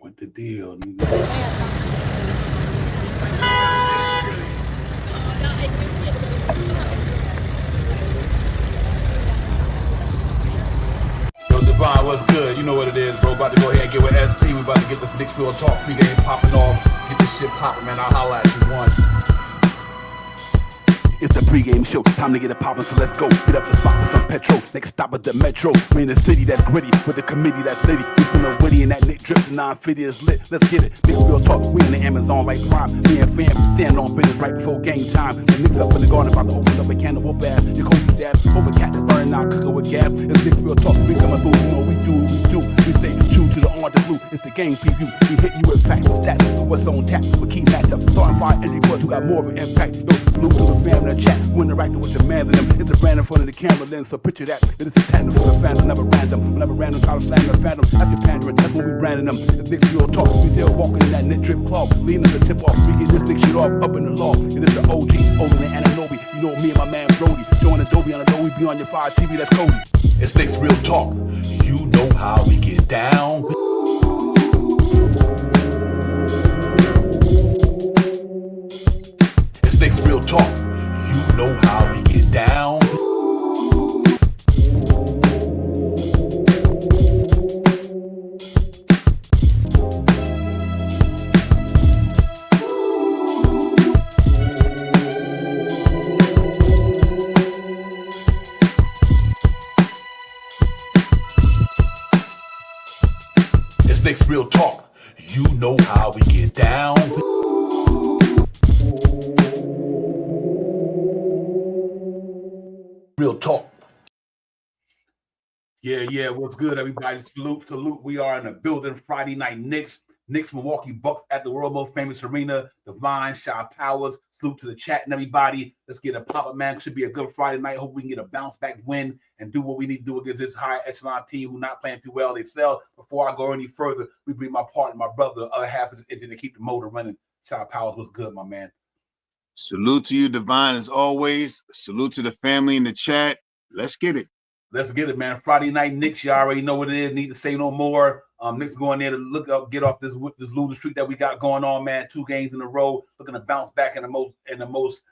What the deal, nigga? Yo, Divine, what's good? You know what it is, bro. About to go ahead and get with SP. We about to get this Knicks Real Talk pregame popping off. Get this shit popping, man. I'll holla at you one. It's the pregame show, time to get it poppin', so let's go. Get up the spot for some petrol, next stop at the metro. We in the city that's gritty, with the committee that's litty. We feelin' witty and that Nick drips and 950 is lit. Let's get it, Knicks Real Talk, we in the Amazon like Prime. Me and fam, stand on business right before game time. The Knicks up in the garden, about to open up a can of whoop ass. Your Kobe dab, over cat that's burning out, cooking with gas. It's Knicks Real Talk, we coming through, you know we do what we do. We stay true to the orange and blue, it's the game preview. We hit you with facts and stats, what's on tap, with key matchups. Starting fire entry boys who got more of an impact. Yo, salute to the fam in the chat, when interacting with your man than them. It's a brand in front of the camera lens, so picture that. It is a tandem for the fans, never random. Whenever random, I'll slam the phantom. After pandering, that's when we branding them. It's Knicks Real Talk, we still walking in that knit drip club. Leaning the tip off, we get this Knicks shit off, up in the law. It is the OG, older than Ananobi. You know me and my man Brody. Join Adobe on Adobe, be on your Fire TV, that's Cody. It's Knicks Real Talk, you know how we get down. It's Knicks Real Talk, you know how we get down. It's Knicks Real Talk, you know how we get down. Real talk. Yeah, what's good, everybody? Salute. We are in the building. Friday night Knicks Milwaukee Bucks at the world most famous arena. Divine, Shy Powers. Salute to the chat and everybody. Let's get a pop-up, man. Should be a good Friday night. Hope we can get a bounce back win and do what we need to do against this high echelon team who not playing too well. They sell. Before I go any further, we bring my partner, my brother, the other half of this engine to keep the motor running. Shy Powers, what's good, my man? Salute to you, Divine, as always. Salute to the family in the chat. Let's get it. Let's get it, man. Friday night Knicks, you already know what it is. Need to say no more. Knicks going there to look up, get off this losing streak that we got going on, man. 2 games in a row, looking to bounce back in the most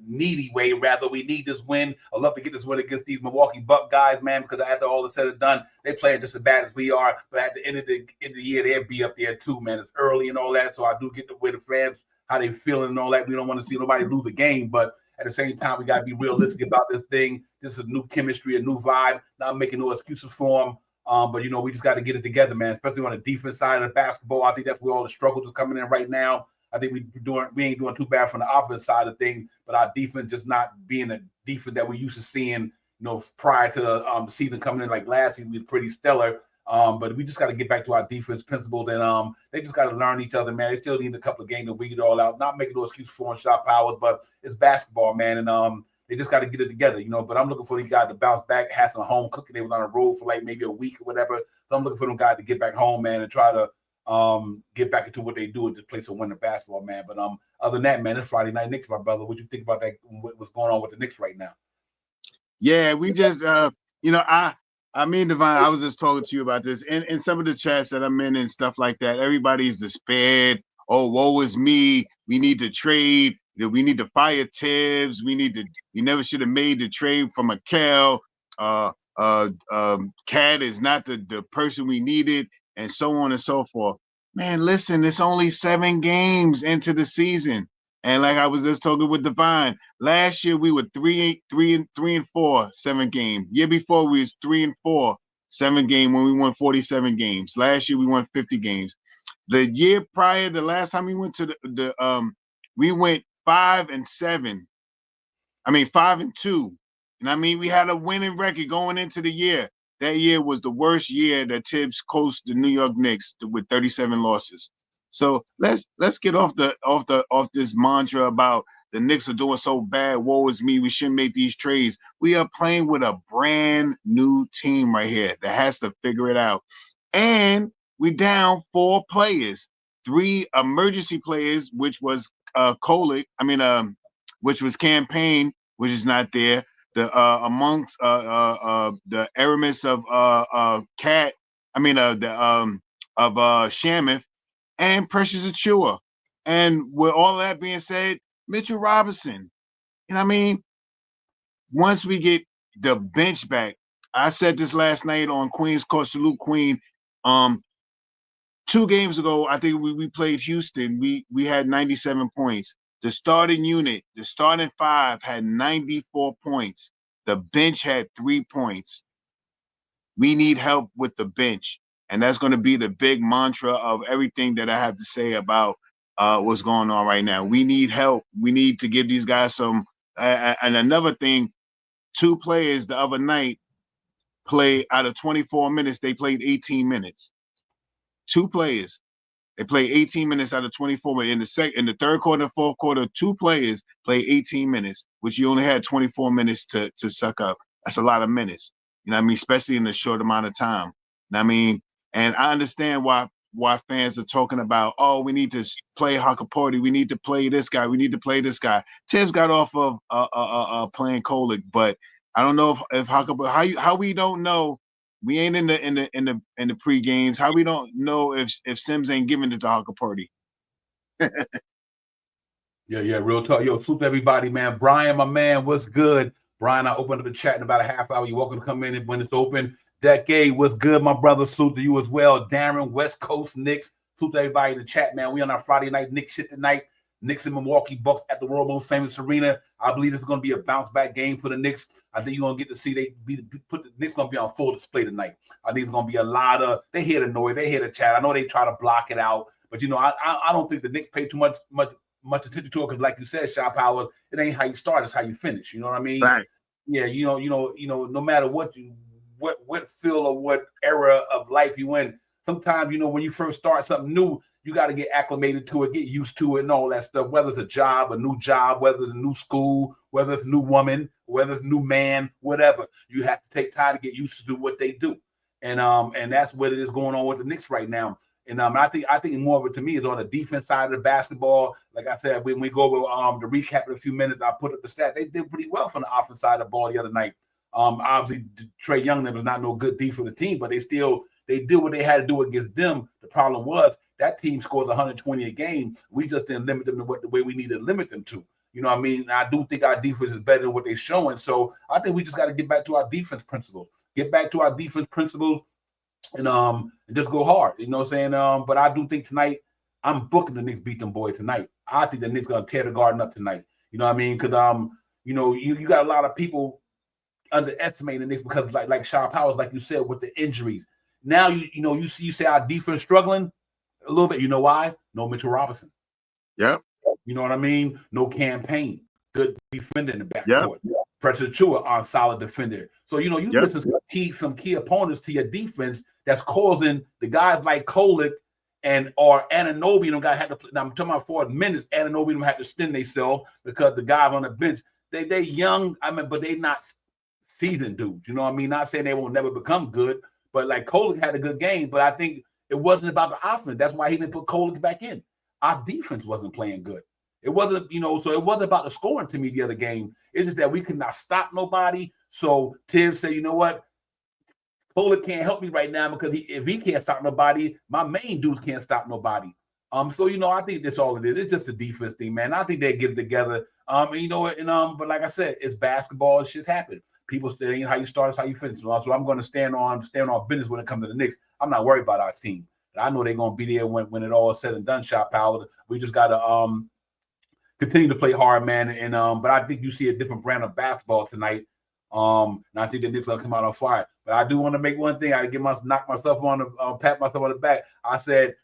needy way. Rather, we need this win. I'd love to get this win against these Milwaukee Buck guys, man, because after all is said and done, they playing just as bad as we are. But at the end of the year, they'll be up there too, man. It's early and all that, so I do get the way the fans how they feeling and all that. We don't want to see nobody lose a game, but at the same time, we got to be realistic about this thing. This is a new chemistry, a new vibe. Not making no excuses for them. But, you know, we just got to get it together, man, especially on the defense side of the basketball. I think that's where all the struggles are coming in right now. I think we ain't doing too bad from the offense side of things, but our defense just not being a defense that we used to seeing, you know, prior to the season coming in like last season. We was pretty stellar. But we just got to get back to our defense principles, and they just got to learn each other, man. They still need a couple of games to weed it all out. Not making no excuse for Shot Powers, but it's basketball, man, and they just got to get it together, you know. But I'm looking for these guys to bounce back, have some home cooking. They was on the road for like maybe a week or whatever. So I'm looking for them guys to get back home, man, and try to get back into what they do and just play some winter basketball, man. But other than that, man, it's Friday night Knicks, my brother. What you think about that? What's going on with the Knicks right now? Yeah, we just you know, I mean, Divine, I was just talking to you about this. In some of the chats that I'm in and stuff like that, everybody's despaired. Oh, woe is me. We need to trade. We need to fire Tibbs. We never should have made the trade for Mikal. Cat is not the person we needed, and so on and so forth. Man, listen, it's only 7 games into the season. And like I was just talking with Divine, last year we were 3-4, 7 games. Year before we was 3-4, 7 games when we won 47 games. Last year we won 50 games. The year prior, the last time we went to we went 5-7. I mean 5-2. And I mean we had a winning record going into the year. That year was the worst year that Tibbs coached the New York Knicks with 37 losses. So let's get off this mantra about the Knicks are doing so bad. Woe is me. We shouldn't make these trades. We are playing with a brand new team right here that has to figure it out. And we down 4 players, 3 emergency players, which was which was Campaign, which is not there. The amongst the Aramis of Cat. Shamuth and Precious Achua. And with all that being said, Mitchell Robinson. You know what I mean? Once we get the bench back, I said this last night on Queen's Court, salute Queen. 2 games ago, I think we played Houston. We had 97 points. The starting unit, the starting 5 had 94 points. The bench had 3 points. We need help with the bench. And that's going to be the big mantra of everything that I have to say about what's going on right now. We need help. We need to give these guys some and another thing, 2 players the other night played out of 24 minutes, they played 18 minutes. 2 players. They played 18 minutes out of 24 minutes. In the third quarter and fourth quarter, 2 players played 18 minutes, which you only had 24 minutes to suck up. That's a lot of minutes. You know what I mean? Especially in a short amount of time. You know what I mean? And I understand why fans are talking about, oh, we need to play Hakaporti. We need to play this guy. We need to play this guy. Tibbs got off of playing Kolek, but I don't know if Hakaporti, how we don't know. We ain't in the pre-games. How we don't know if Sims ain't giving it to Hakaporti. Yeah, real talk. Yo, salute everybody, man. Brian, my man, what's good? Brian, I opened up the chat in about a half hour. You're welcome to come in when it's open. Decade, what's good, my brother? Salute to you as well. Darren, West Coast Knicks. Salute to everybody in the chat, man. We on our Friday night Knicks shit tonight. Knicks and Milwaukee Bucks at the world most famous arena. I believe it's going to be a bounce back game for the Knicks. I think you're going to get to see the Knicks going to be on full display tonight. I think it's going to be a lot of, they hear the noise, they hear the chat. I know they try to block it out, but I don't think the Knicks pay too much attention to it because, like you said, Shot Power, it ain't how you start, it's how you finish. You know what I mean? Right. Yeah, no matter what feel or what era of life you in, sometimes when you first start something new, you got to get acclimated to it, get used to it, and all that stuff. Whether it's a job, a new job, whether it's a new school, whether it's a new woman, whether it's a new man, whatever, you have to take time to get used to what they do, and that's what it is going on with the Knicks right now. And I think more of it to me is on the defense side of the basketball. Like I said, when we go over the recap in a few minutes, I put up the stat. They did pretty well from the offense side of the ball the other night. Obviously, Trae Young was not no good D for the team, but they did what they had to do against them. The problem was that team scores 120 a game. We just didn't limit them to the way we needed to limit them to. You know what I mean? I do think our defense is better than what they're showing. So I think we just got to get back to our defense principles. Get back to our defense principles and just go hard. You know what I'm saying? But I do think tonight, I'm booking the Knicks beat them boys tonight. I think the Knicks going to tear the Garden up tonight. You know what I mean? Because you got a lot of people underestimating this because like Shaw Powers, like you said, with the injuries. Now you say our defense struggling a little bit. You know why? No Mitchell Robinson. Yep. You know what I mean? No campaign. Good defender in the backcourt. Yep. Precious Achua on solid defender. So you listen to some key opponents to your defense that's causing the guys like Kolek or Anunoby got had to play. Now I'm talking about 4 minutes. Anunoby had to extend themselves because the guys on the bench they young. But they not seasoned dudes. You know what I mean? Not saying they won't never become good, but like Kolek had a good game. But I think it wasn't about the offense. That's why he didn't put Kolek back in. Our defense wasn't playing good. It wasn't, so it wasn't about the scoring to me the other game. It's just that we could not stop nobody. So Tibbs said, you know what? Kolek can't help me right now because if he can't stop nobody, my main dudes can't stop nobody. So I think that's all it is. It's just a defense thing, man. I think they get it together. But like I said, it's basketball. Shit's happened. People say how you start is how you finish. So I'm going to stand on business when it comes to the Knicks. I'm not worried about our team. I know they're going to be there when it all is said and done. Shot Power. We just got to continue to play hard, man. And but I think you see a different brand of basketball tonight. And I think the Knicks are going to come out on fire. But I do want to make one thing. I knock myself on the pat myself on the back. I said,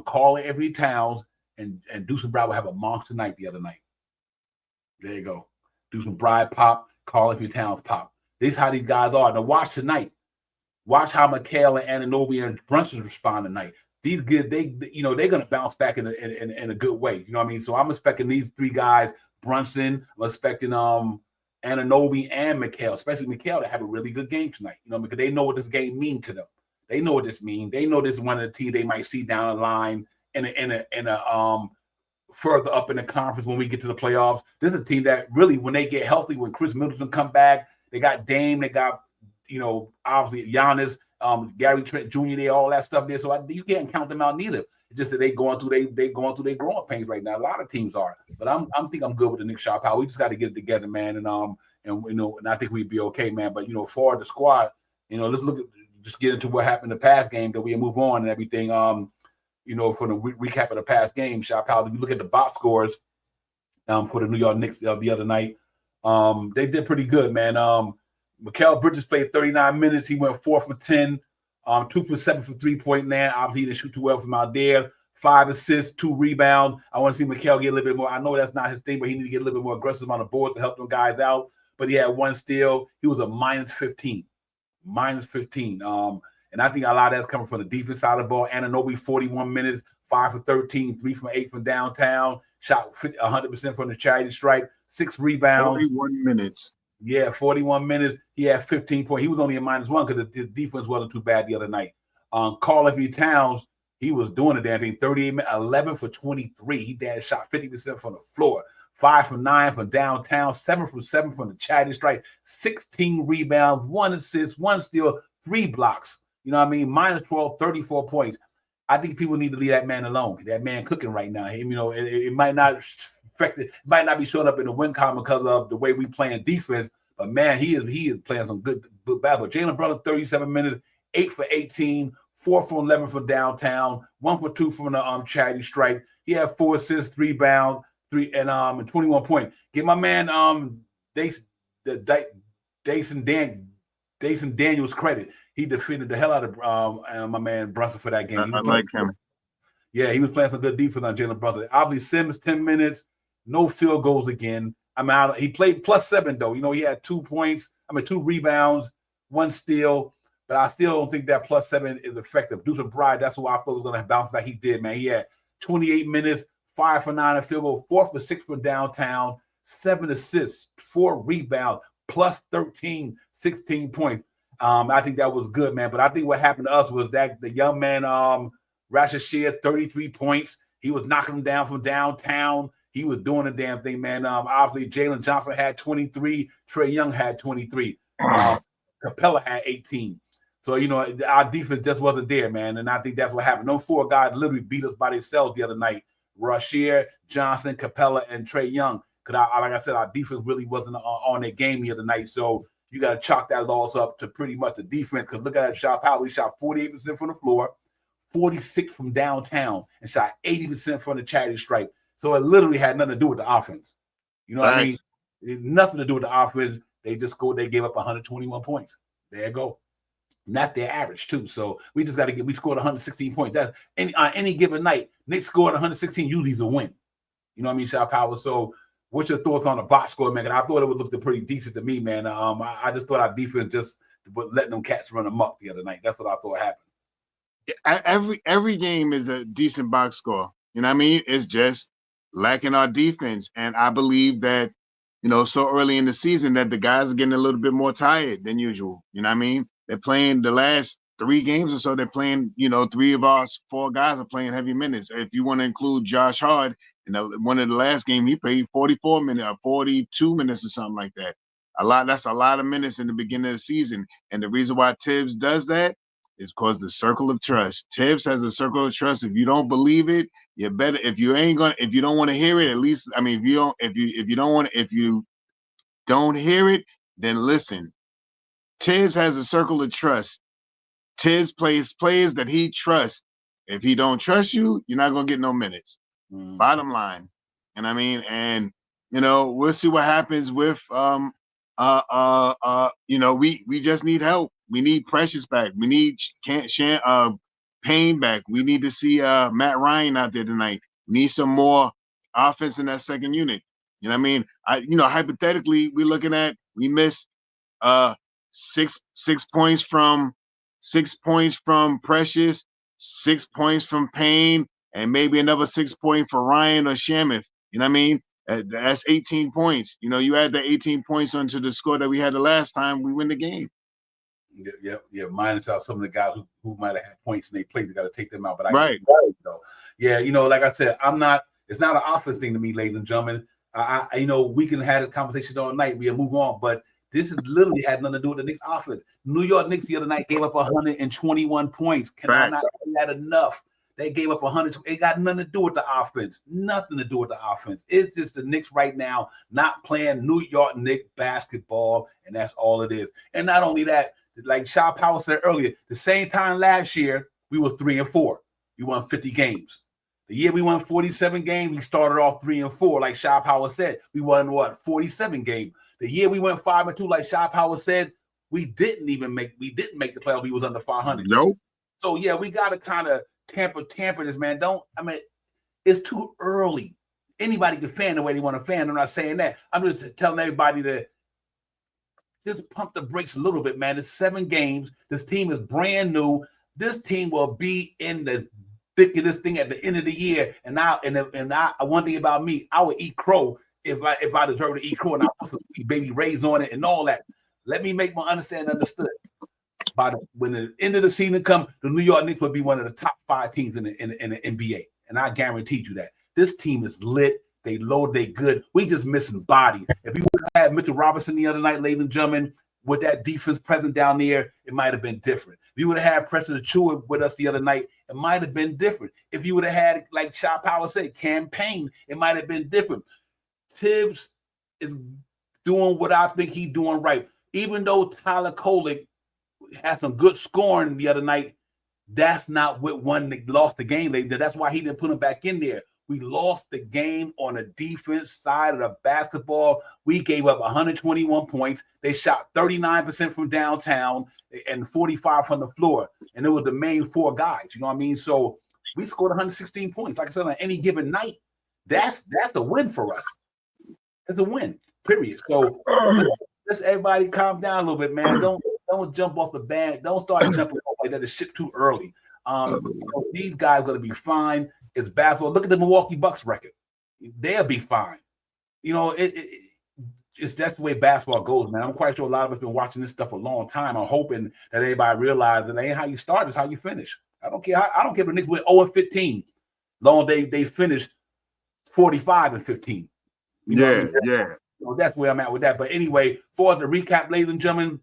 call in every Towns and Deuce and Brad will have a monster night the other night. There you go. Deuce and Brad pop. Call if your Towns pop. This is how these guys are. Now watch tonight. Watch how McHale and Anunoby and Brunson respond tonight. These good, they're gonna bounce back in a good way. You know what I mean? So I'm expecting these 3 guys, Brunson, I'm expecting Anunoby and McHale, especially McHale, to have a really good game tonight. Because they know what this game means to them. They know what this means. They know this is one of the teams they might see down the line in a further up in the conference when we get to the playoffs. This is a team that really, when they get healthy, when Chris Middleton come back, they got Dame, they got, obviously Giannis, Gary Trent Jr. there, all that stuff there. So you can't count them out neither. It's just that they going through their growing pains right now. A lot of teams are, but I'm good with the Knicks sharp power. We just got to get it together, man. And I think we'd be okay, man. But for the squad, let's just get into what happened in the past game that we move on and everything. For the recap of the past game, sharp power. If you look at the box scores for the New York Knicks the other night, they did pretty good, man. Mikal Bridges played 39 minutes. He went 4 for 10, 2 for 7 for 3-point land. Obviously, he didn't shoot too well from out there. 5 assists, 2 rebounds. I want to see Mikal get a little bit more. I know that's not his thing, but he needs to get a little bit more aggressive on the boards to help them guys out. But he had 1 steal. He was a minus 15. And I think a lot of that's coming from the defense side of the ball. Anunoby, 41 minutes, 5 for 13, 3 from 8 from downtown. Shot 100% from the charity stripe, 6 rebounds. 41 minutes. Yeah, 41 minutes. He had 15 points. He was only a -1 because the defense wasn't too bad the other night. Karl-Anthony Towns, he was doing the damn thing. 38 minutes, 11 for 23. He shot 50% from the floor. 5 from 9 from downtown. 7 from 7 from the charity stripe. 16 rebounds, 1 assist, 1 steal, 3 blocks. You know what I mean? -12, 34 points. I think people need to leave that man alone. That man cooking right now. It might not affect it. Might not be showing up in the win column because of the way we playing defense. But man, he is playing some good battle. Jalen Brunson, 37 minutes, 8 for 18, 4 for 11 from downtown, 1 for 2 from the charity stripe. He had 4 assists, 3 rebounds, 3 and 21 points. Give my man Dyson Daniels credit. He defeated the hell out of my man Brunson for that game. I like him. Yeah, he was playing some good defense on Jalen Brunson. Obviously, Sims, 10 minutes, no field goals again. He played +7, though. He had 2 points. 2 rebounds, 1 steal. But I still don't think that +7 is effective. Deuce McBride, that's who I thought was going to bounce back. He did, man. He had 28 minutes, 5 for 9 in field goal, 4 for 6 from downtown, 7 assists, 4 rebounds, +13, 16 points. I think that was good, man. But I think what happened to us was that the young man, Rashid Shear, 33 points. He was knocking them down from downtown. He was doing the damn thing, man. Obviously, Jalen Johnson had 23. Trae Young had 23. Capella had 18. So, our defense just wasn't there, man. And I think that's what happened. Those 4 guys literally beat us by themselves the other night. Rasheer, Johnson, Capella, and Trae Young. Because, like I said, our defense really wasn't on their game the other night. So, you got to chalk that loss up to pretty much the defense. Because look at that shot power. We shot 48% from the floor, 46 from downtown, and shot 80% from the charity stripe. So it literally had nothing to do with the offense. You know what I mean? It had nothing to do with the offense. They gave up 121 points. There you go. And that's their average, too. So we just got to we scored 116 points. That's on any given night, Knicks scored 116, usually is a win. You know what I mean, shot power. So what's your thoughts on the box score, man? I thought it would look pretty decent to me, man. I just thought our defense just letting them cats run them up the other night. That's what I thought happened. Every game is a decent box score. You know what I mean? It's just lacking our defense. And I believe that, so early in the season that the guys are getting a little bit more tired than usual. You know what I mean? They're playing the last 3 games or so. They're playing, 3 of our 4 guys are playing heavy minutes. If you want to include Josh Hart, one of the last game, he played 44 minutes or 42 minutes or something like that. That's a lot of minutes in the beginning of the season. And the reason why Tibbs does that is because the circle of trust. Tibbs has a circle of trust. If you don't believe it, you better. If you don't want to hear it, at least, if you don't hear it, then listen. Tibbs has a circle of trust. Tibbs plays players that he trusts. If he don't trust you, you're not gonna get no minutes. Bottom line. And we'll see what happens with we just need help. We need Precious back. We need Payne back. We need to see Matt Ryan out there tonight. We need some more offense in that second unit. You know what I mean? Hypothetically, we missed 6 points from Precious, 6 points from Payne, and maybe another 6 points for Ryan or Shamuth. You know what I mean? That's 18 points. You add the 18 points onto the score that we had the last time, we win the game. Yeah. Minus out some of the guys who might have had points and they played. They got to take them out. But right. Yeah, like I said, it's not an offense thing to me, ladies and gentlemen. We can have this conversation all night. We'll move on. But This is literally had nothing to do with the Knicks offense. New York Knicks the other night gave up 121 points. Can I not say that enough? They gave up 100. It got nothing to do with the offense. Nothing to do with the offense. It's just the Knicks right now not playing New York Knicks basketball, and that's all it is. And not only that, like Shaw Powell said earlier, the same time last year, we were 3-4. We won 50 games. The year we won 47 games, we started off 3-4. Like Shaw Powell said, we won 47 games. The year we went 5-2, like Shaw Powell said, we didn't make the playoffs. We was under 500. Nope. So yeah, we got to kind of tamper this, man. It's too early. Anybody can fan the way they want to fan. I'm not saying that. I'm just telling everybody to just pump the brakes a little bit, man. It's 7 games. This team is brand new. This team will be in the thick of this thing at the end of the year. And one thing about me, I would eat crow if I deserve to eat crow, and I put some baby rays on it and all that. Let me make my understanding understood. When the end of the season comes, the New York Knicks will be one of the top 5 teams in the NBA, and I guarantee you that. This team is lit. They load. They good. We just missing bodies. If you would have had Mitchell Robinson the other night, ladies and gentlemen, with that defense present down there, it might have been different. If you would have had Preston Achua with us the other night, it might have been different. If you would have had, like Shaw Powell said, campaign, it might have been different. Tibbs is doing what I think he's doing right. Even though Tyler Kolek had some good scoring the other night, that's not what won. They lost the game. That's why he didn't put him back in there. We lost the game on the defense side of the basketball. We gave up 121 points. They shot 39% from downtown and 45 from the floor. And it was the main 4 guys. You know what I mean? So we scored 116 points. Like I said, on any given night, that's a win for us. It's a win, period. So let's everybody calm down a little bit, man. Don't jump off the band. Don't start jumping off like that. The shit too early. These guys are going to be fine. It's basketball. Look at the Milwaukee Bucks record. They'll be fine. You know, that's the way basketball goes, man. I'm quite sure a lot of us have been watching this stuff a long time. I'm hoping that everybody realizes that ain't how you start, it's how you finish. I don't care if the Knicks went 0-15. Long they finished 45-15. Yeah. So that's where I'm at with that. But anyway, for the recap, ladies and gentlemen,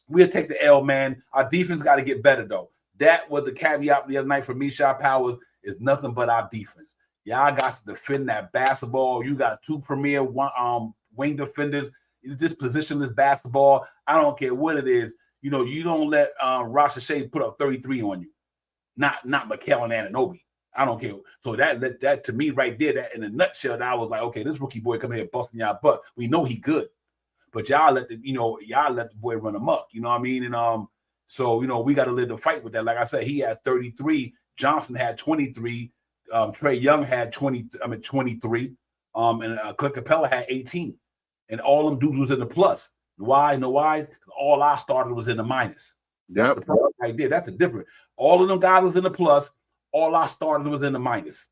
we'll take the L, man. Our defense got to get better, though. That was the caveat the other night for me, Shaw Powers, is nothing but our defense. Y'all got to defend that basketball. You got 2 premier wing defenders. This positionless basketball, I don't care what it is. You know, you don't let Rosh Hashay put up 33 on you. Not Mikal and Anunoby. I don't care. So that to me right there, that in a nutshell, I was like, okay, this rookie boy come here busting y'all butt. We know he good, but y'all let the boy run amok. You know what I mean? And so we got to live the fight with that. Like I said, he had 33. Johnson had 23. Trae Young had 23. And Clint Capella had 18. And all them dudes was in the plus. Why? No, why? All I started was in the minus. Yep. That's the problem right there. That's the difference. All of them guys was in the plus. All I started was in the minus.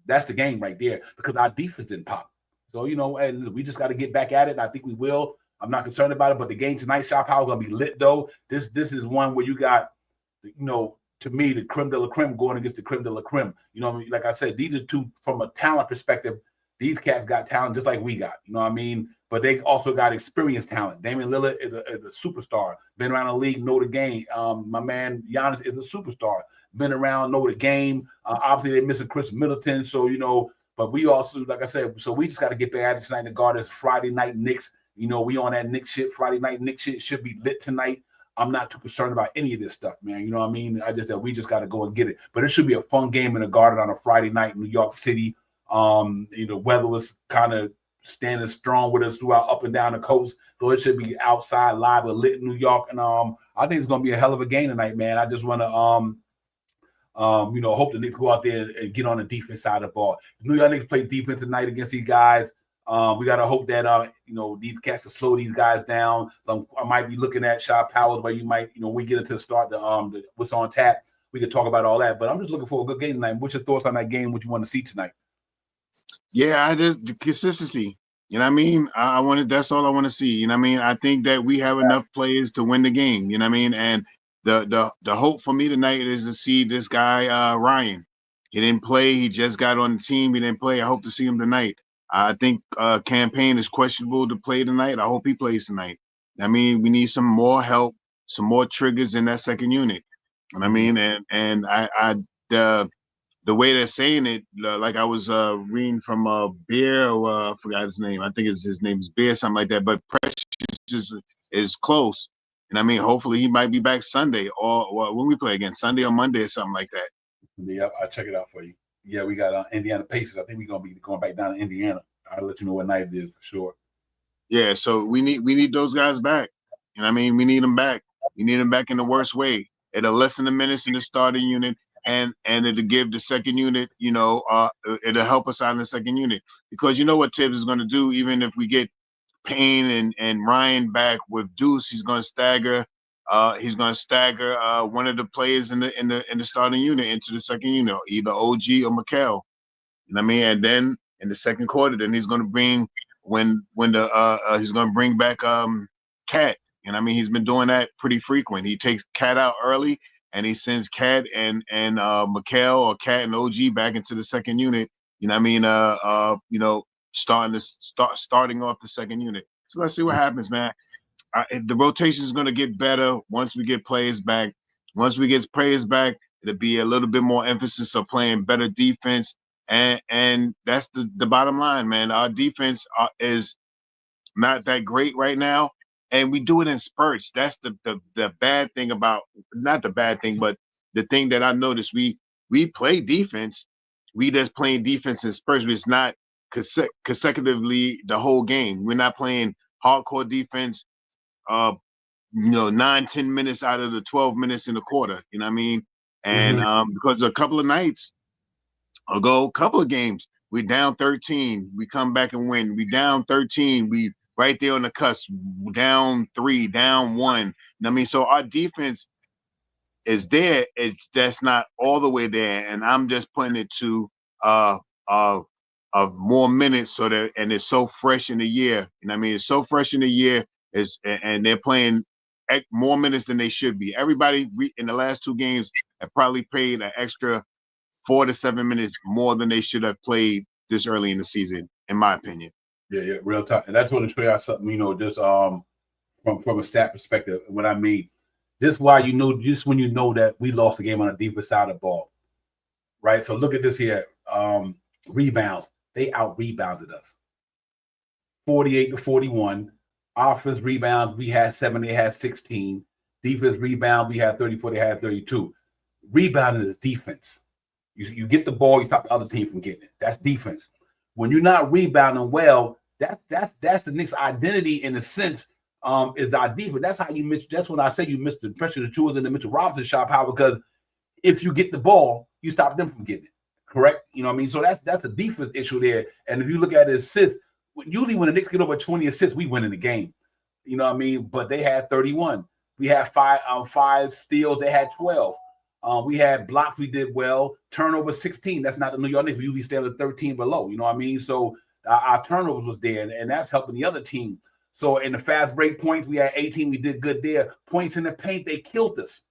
That's the game right there because our defense didn't pop. So, and we just got to get back at it. And I think we will. I'm not concerned about it. But the game tonight, Shaw Powell's going to be lit, though. This is one where you got, to me, the creme de la creme going against the creme de la creme. Like I said, these are 2 from a talent perspective. These cats got talent just like we got. You know what I mean? But they also got experienced talent. Damian Lillard is a superstar. Been around the league, know the game. My man Giannis is a superstar. Been around, know the game. Obviously, they're missing Chris Middleton. So, but we also, like I said, so we just got to get back at it tonight and guard this Friday night Knicks. We on that Knicks shit. Friday night Knicks shit should be lit tonight. I'm not too concerned about any of this stuff, man. You know what I mean? I just said we just got to go and get it. But it should be a fun game in the Garden on a Friday night in New York City. Weather was kind of standing strong with us throughout up and down the coast. So it should be outside live or lit in New York. And I think it's gonna be a hell of a game tonight, man. I just want to hope the Knicks go out there and get on the defense side of the ball. The New York Knicks play defense tonight against these guys. We got to hope that, these cats will slow these guys down. So I might be looking at Shaw Powers where you might, when we get into the start, the what's on tap, we can talk about all that. But I'm just looking for a good game tonight. What's your thoughts on that game? What you want to see tonight? Yeah, the consistency. You know what I mean? That's all I want to see. You know what I mean? I think that we have enough players to win the game. You know what I mean? And the hope for me tonight is to see this guy, Ryan. He didn't play. He just got on the team. He didn't play. I hope to see him tonight. I think Campaign is questionable to play tonight. I hope he plays tonight. I mean, we need some more help, some more triggers in that second unit. And I mean, and the way they're saying it, like I was reading from Beer, or I forgot his name. I think his name is Beer, something like that. But Precious is close, and I mean, hopefully he might be back Sunday, or when we play again, Sunday or Monday or something like that. Yep, I'll check it out for you. Yeah, we got Indiana Pacers. I think we're gonna be going back down to Indiana. I'll let you know what night it is for sure. Yeah, so we need those guys back. And I mean, we need them back. We need them back in the worst way. It'll lessen the minutes in the starting unit, and it'll give the second unit, it'll help us out in the second unit. Because you know what Tibbs is going to do, even if we get Payne and Ryan back with Deuce, he's going to stagger. One of the players in the starting unit into the second unit, either OG or Mikal. And I mean, and then in the second quarter, then he's going to bring he's going to bring back Cat. And I mean, he's been doing that pretty frequent. He takes Cat out early, and he sends Cat and Mikal or Cat and OG back into the second unit. You know what I mean? Starting off the second unit. So let's see what happens, man. The rotation is going to get better once we get players back. Once we get players back, it'll be a little bit more emphasis of playing better defense. And that's the bottom line, man. Our defense is not that great right now, and we do it in spurts. That's the bad thing about, not the bad thing, but the thing that I noticed. We play defense. We just playing defense in spurts, but it's not consecutively the whole game. We're not playing hardcore defense. 9-10 minutes out of the 12 minutes in the quarter. You know what I mean? And because a couple of nights ago, couple of games, we're down 13. We come back and win. We down 13. We right there on the cusp, down 3, down 1. You know what I mean? So our defense is there. That's not all the way there. And I'm just putting it to more minutes and it's so fresh in the year. You know what I mean? It's so fresh in the year, and they're playing more minutes than they should be. Everybody in the last 2 games have probably played an extra 4 to 7 minutes more than they should have played this early in the season, in my opinion. Yeah, real talk. And that's what to show y'all something, just from a stat perspective. What I mean, this is why just when you know that we lost the game on the defense side of the ball, right? So look at this here. Rebounds, they out-rebounded us. 48-41. Offense rebounds, we had 7, they had 16. Defense rebound, we had 34, they had 32. Rebounding is defense. You get the ball, you stop the other team from getting it. That's defense. When you're not rebounding well, that's the Knicks' identity in a sense. Is our defense. That's how you miss. That's when I say you miss the pressure the jewels in the Mitchell Robinson shot power, because if you get the ball, you stop them from getting it. Correct? You know what I mean? So that's a defense issue there. And if you look at the assists, usually when the Knicks get over 20 assists, we win in the game. You know what I mean? But they had 31. We had 5 steals. They had 12. We had blocks. We did well. Turnover 16. That's not the New York Knicks. We usually stay at 13 below. You know what I mean? So our turnovers was there, and that's helping the other team. So in the fast break points, we had 18. We did good there. Points in the paint, they killed us.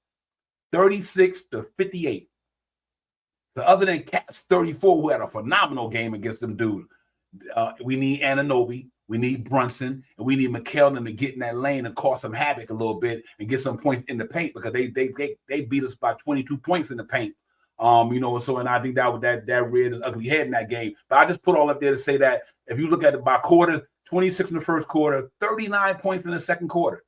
36-58. So other than Cat's 34, who had a phenomenal game against them dudes, we need Anunoby, we need Brunson, and we need McKelvin to get in that lane and cause some havoc a little bit and get some points in the paint, because they beat us by 22 points in the paint. So and I think that reared his ugly head in that game. But I just put all up there to say that if you look at it by quarter, 26 in the first quarter, 39 points in the second quarter,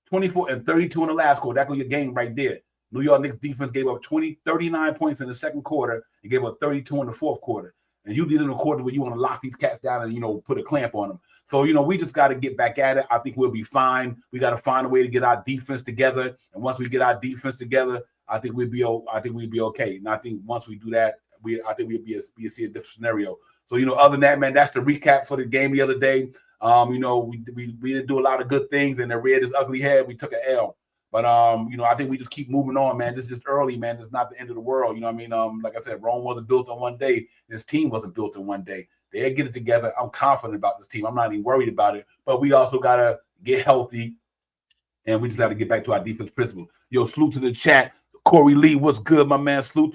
24 and 32 in the last quarter. That was your game right there. New York Knicks defense gave up 39 points in the second quarter and gave up 32 in the fourth quarter. And you did in a quarter where you want to lock these cats down and, put a clamp on them. So, we just got to get back at it. I think we'll be fine. We got to find a way to get our defense together. And once we get our defense together, I think we'll be okay. And I think once we do that, I think we'll see a different scenario. So, other than that, man, that's the recap for the game the other day. We didn't do a lot of good things, and it reared his ugly head. We took an L. But, I think we just keep moving on, man. This is early, man. This is not the end of the world. You know what I mean? Like I said, Rome wasn't built in one day. This team wasn't built in one day. They'll get it together. I'm confident about this team. I'm not even worried about it. But we also got to get healthy, and we just got to get back to our defense principle. Yo, salute to the chat. Corey Lee, what's good, my man? Salute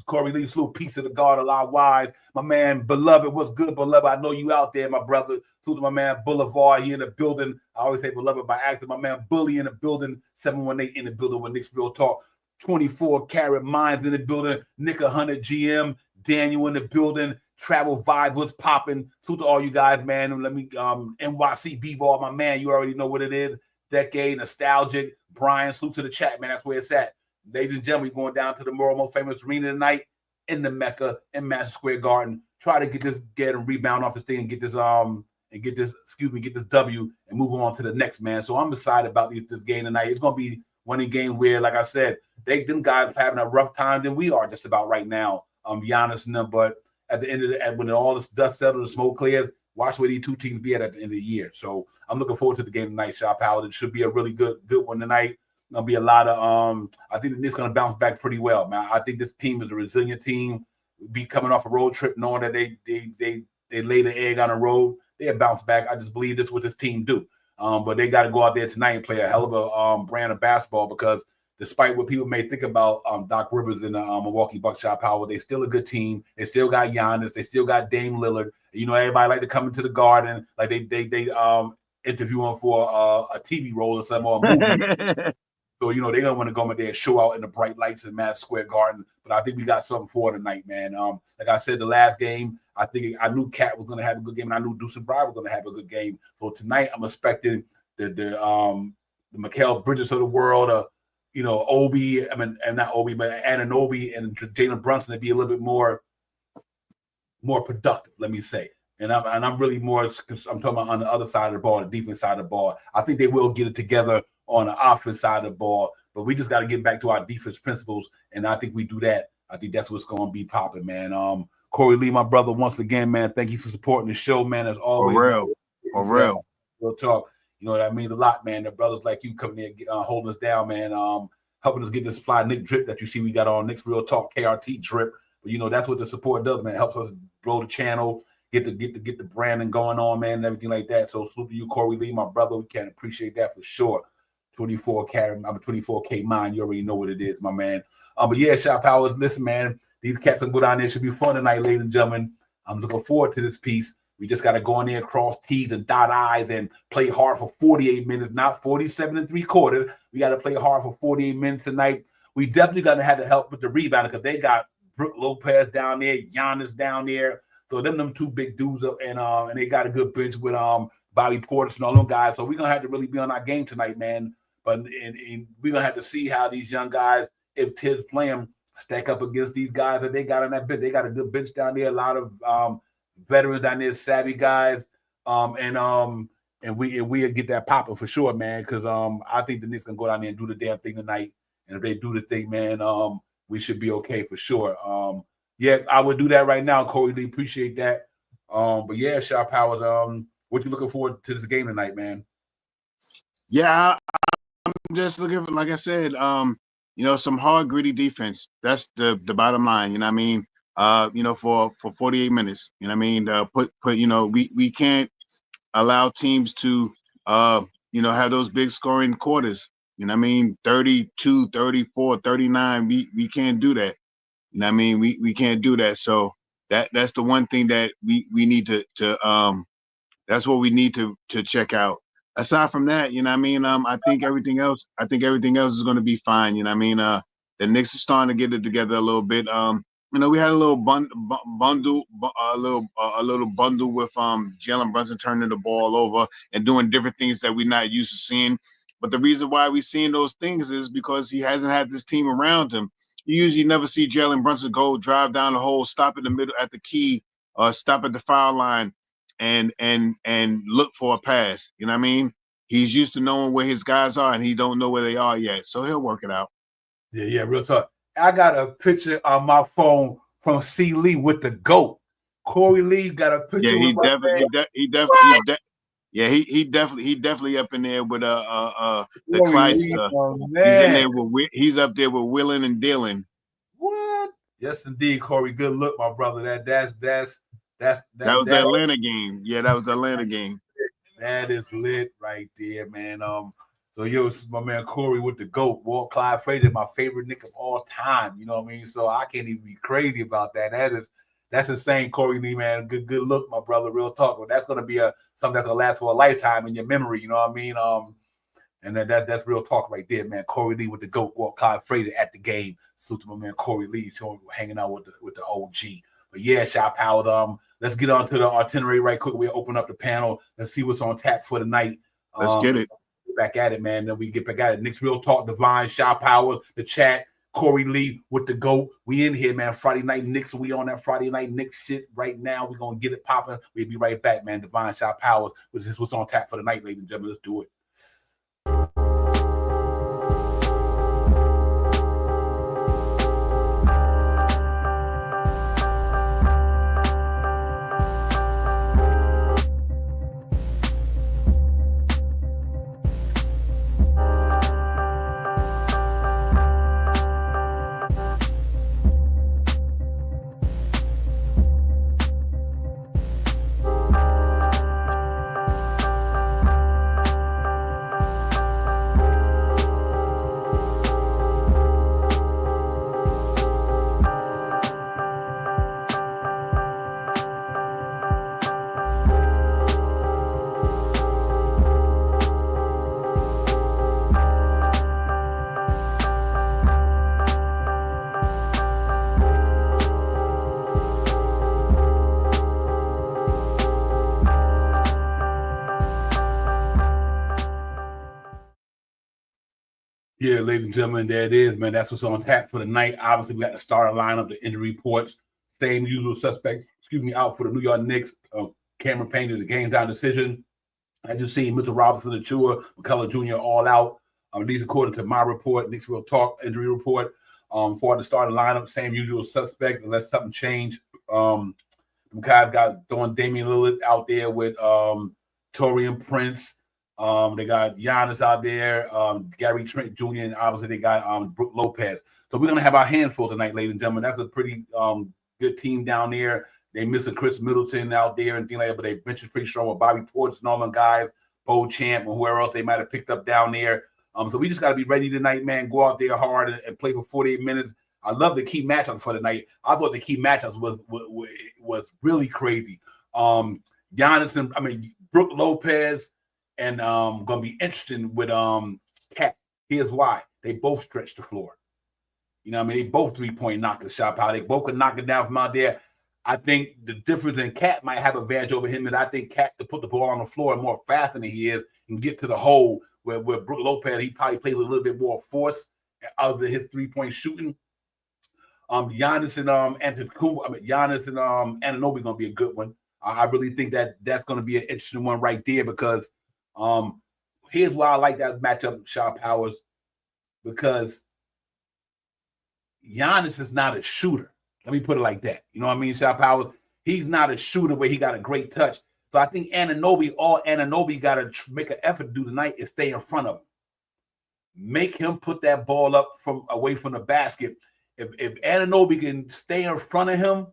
Corey Lee, salute, peace to the God, a lot wise. My man, beloved, what's good, beloved? I know you out there, my brother. Salute to my man, Boulevard, he in the building. I always say beloved by accident. My man, Bully in the building, 718 in the building with Knicks Real Talk. 24 Karat Minds in the building. Nick 100 GM, Daniel in the building. Travel Vibes, what's popping? Salute to all you guys, man. Let me NYC B-Ball, my man. You already know what it is. Decade, nostalgic. Brian, salute to the chat, man. That's where it's at. Ladies and gentlemen, we're going down to the most famous arena tonight in the Mecca in Madison Square Garden. Try to get and rebound off this thing and get this W and move on to the next, man. So I'm excited about this game tonight. It's gonna be one of the games where, like I said, them guys having a rough time than we are just about right now. Giannis and them, but at the end of when all this dust settles, the smoke clears, watch where these two teams be at the end of the year. So I'm looking forward to the game tonight, Shaw Powell. It should be a really good one tonight. Gonna be a lot of I think the Knicks gonna bounce back pretty well, man. I think this team is a resilient team. Be coming off a road trip, knowing that they laid an egg on the road. They'll bounce back. I just believe this is what this team do. But they got to go out there tonight and play a hell of a brand of basketball, because despite what people may think about Doc Rivers and the Milwaukee Bucks, Shaw Powell, they still a good team. They still got Giannis. They still got Dame Lillard. You know, everybody like to come into the Garden, like they interview him for a TV role or something, or a movie. So, you know, they're going to want to go in there and show out in the bright lights in Madison Square Garden. But I think we got something for tonight, man. Like I said, the last game, I knew Cat was going to have a good game, and I knew Deuce and Brian was going to have a good game. So tonight, I'm expecting the Mikal Bridges of the world, Obi, and not Obi, but Anunoby and Jalen Brunson to be a little bit more productive, let me say. And I'm really more, I'm talking about on the other side of the ball, the defense side of the ball. I think they will get it together on the offense side of the ball, but we just got to get back to our defense principles, and I think we do that. I think that's what's going to be popping, man. Corey Lee, my brother, once again, man, thank you for supporting the show, man. As always, for real. Real talk. You know, that means a lot, man. The brothers like you coming in, holding us down, man. Helping us get this fly Nick drip that you see we got on Nick's Real Talk KRT drip. But you know, that's what the support does, man. It helps us grow the channel, get the branding going on, man, and everything like that. So salute to you, Corey Lee, my brother. We can appreciate that for sure. 24K, I'm a 24K mind. You already know what it is, my man. But yeah, Shaw Powers, listen, man, these cats will go down there. It should be fun tonight, ladies and gentlemen. I'm looking forward to this piece. We just got to go in there, cross T's and dot I's, and play hard for 48 minutes, not 47 3/4. We got to play hard for 48 minutes tonight. We definitely going to have to help with the rebound, because they got Brook Lopez down there, Giannis down there. So them two big dudes up, and they got a good bench with Bobby Portis and all them guys. So we're going to have to really be on our game tonight, man. But and we're going to have to see how these young guys, if Tibbs play them, stack up against these guys that they got on that bench. They got a good bench down there, a lot of veterans down there, savvy guys, and we'll get that popping for sure, man. Because I think the Knicks gonna go down there and do the damn thing tonight. And if they do the thing, man, we should be okay for sure. Yeah, I would do that right now, Corey Lee. Appreciate that. But yeah, Shaw Powers, what you looking forward to this game tonight, man? Yeah, I'm just looking for, like I said, some hard, gritty defense. That's the bottom line. You know what I mean? For 48 minutes. You know what I mean? We can't allow teams to have those big scoring quarters. You know what I mean? 32, 34, 39. We can't do that. You know what I mean? We can't do that. So that's the one thing that we need to that's what we need to check out. Aside from that, you know what I mean? I think everything else is going to be fine. You know what I mean? The Knicks are starting to get it together a little bit. We had a little bundle with Jalen Brunson turning the ball over and doing different things that we're not used to seeing. But the reason why we're seeing those things is because he hasn't had this team around him. You usually never see Jalen Brunson go drive down the hole, stop in the middle at the key, stop at the foul line, and look for a pass. You know what I mean? He's used to knowing where his guys are, and he don't know where they are yet. So he'll work it out. Yeah, real talk. I got a picture on my phone from C. Lee with the GOAT. Corey Lee got a picture. Yeah, he definitely up in there with the Clyde. He's up there with Willin and Dylan. What? Yes, indeed, Corey. Good look, my brother. That was the Atlanta game. Yeah, that was the Atlanta game. That is lit right there, man. So yo, this is my man Corey with the GOAT. Walt Clyde Frazier, my favorite Nick of all time. You know what I mean? So I can't even be crazy about that. That's insane, Corey Lee, man. Good look, my brother. Real talk. But that's gonna be something that's gonna last for a lifetime in your memory. You know what I mean? And that's real talk right there, man. Corey Lee with the GOAT. Walt Clyde Frazier at the game. Salute to my man Corey Lee, showing hanging out with the OG. But yeah, Shop Howard. Let's get on to the itinerary right quick. We'll open up the panel. Let's see what's on tap for the night. Let's get it. Back at it, man. Then we get back at it. Knicks Real Talk, Divine, Shop Howard, the chat, Corey Lee with the GOAT. We in here, man. Friday Night Knicks. We on that Friday Night Knicks shit right now. We're going to get it popping. We'll be right back, man. Divine, Shop Howard, which is what's on tap for the night, ladies and gentlemen. Let's do it. Yeah, ladies and gentlemen, there it is, man. That's what's on tap for the night. Obviously, we got the starter lineup, the injury reports, same usual suspect, out for the New York Knicks. Cameron Payne did the game down decision. I just seen Mitchell Robinson, Achua, McCullough Jr. all out. At least according to my report, Knicks Real Talk injury report. For the starting lineup, same usual suspect, unless something changed. Them guys got throwing Damian Lillard out there with Taurean Prince. They got Giannis out there, Gary Trent Jr., and obviously they got Brook Lopez. So we're gonna have our handful tonight, ladies and gentlemen. That's a pretty good team down there. They missing Chris Middleton out there and things like that, but they bench pretty strong with Bobby Portis and all them guys, Bo Champ, and whoever else they might have picked up down there. So we just got to be ready tonight, man. Go out there hard and play for 48 minutes. I love the key matchup for the night. I thought the key matchups was really crazy. Giannis and Brook Lopez. And gonna be interesting with Cat. Here's why. They both stretch the floor. You know what I mean? They both 3-point knockers, Shop How they both can knock it down from out there. I think the difference in Cat might have advantage over him, and I think Cat to put the ball on the floor more faster than he is and get to the hole where Brook Lopez, he probably plays a little bit more force other than his 3-point shooting. Giannis and Giannis and Anunoby gonna be a good one. I really think that's gonna be an interesting one right there because here's why I like that matchup, Shaw Powers, because Giannis is not a shooter. Let me put it like that. You know what I mean, Shaw Powers? He's not a shooter where he got a great touch. So I think Anunoby got to make an effort to do tonight is stay in front of him. Make him put that ball up from away from the basket. If Anunoby can stay in front of him,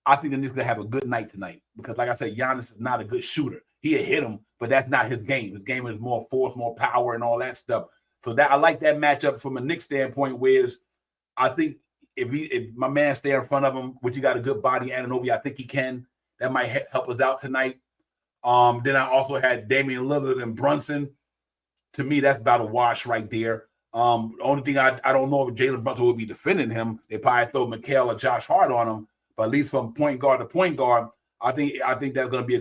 I think the Knicks gonna have a good night tonight. Because like I said, Giannis is not a good shooter. He'll hit him, but that's not his game. His game is more force, more power, and all that stuff. So that I like that matchup from a Knicks standpoint, whereas I think if my man stay in front of him, which he got a good body, Anunoby, I think he can. That might help us out tonight. Then I also had Damian Lillard and Brunson. To me, that's about a wash right there. The only thing I don't know if Jalen Brunson will be defending him. They probably throw Mikal or Josh Hart on him. But at least from point guard to point guard, I think that's going to be a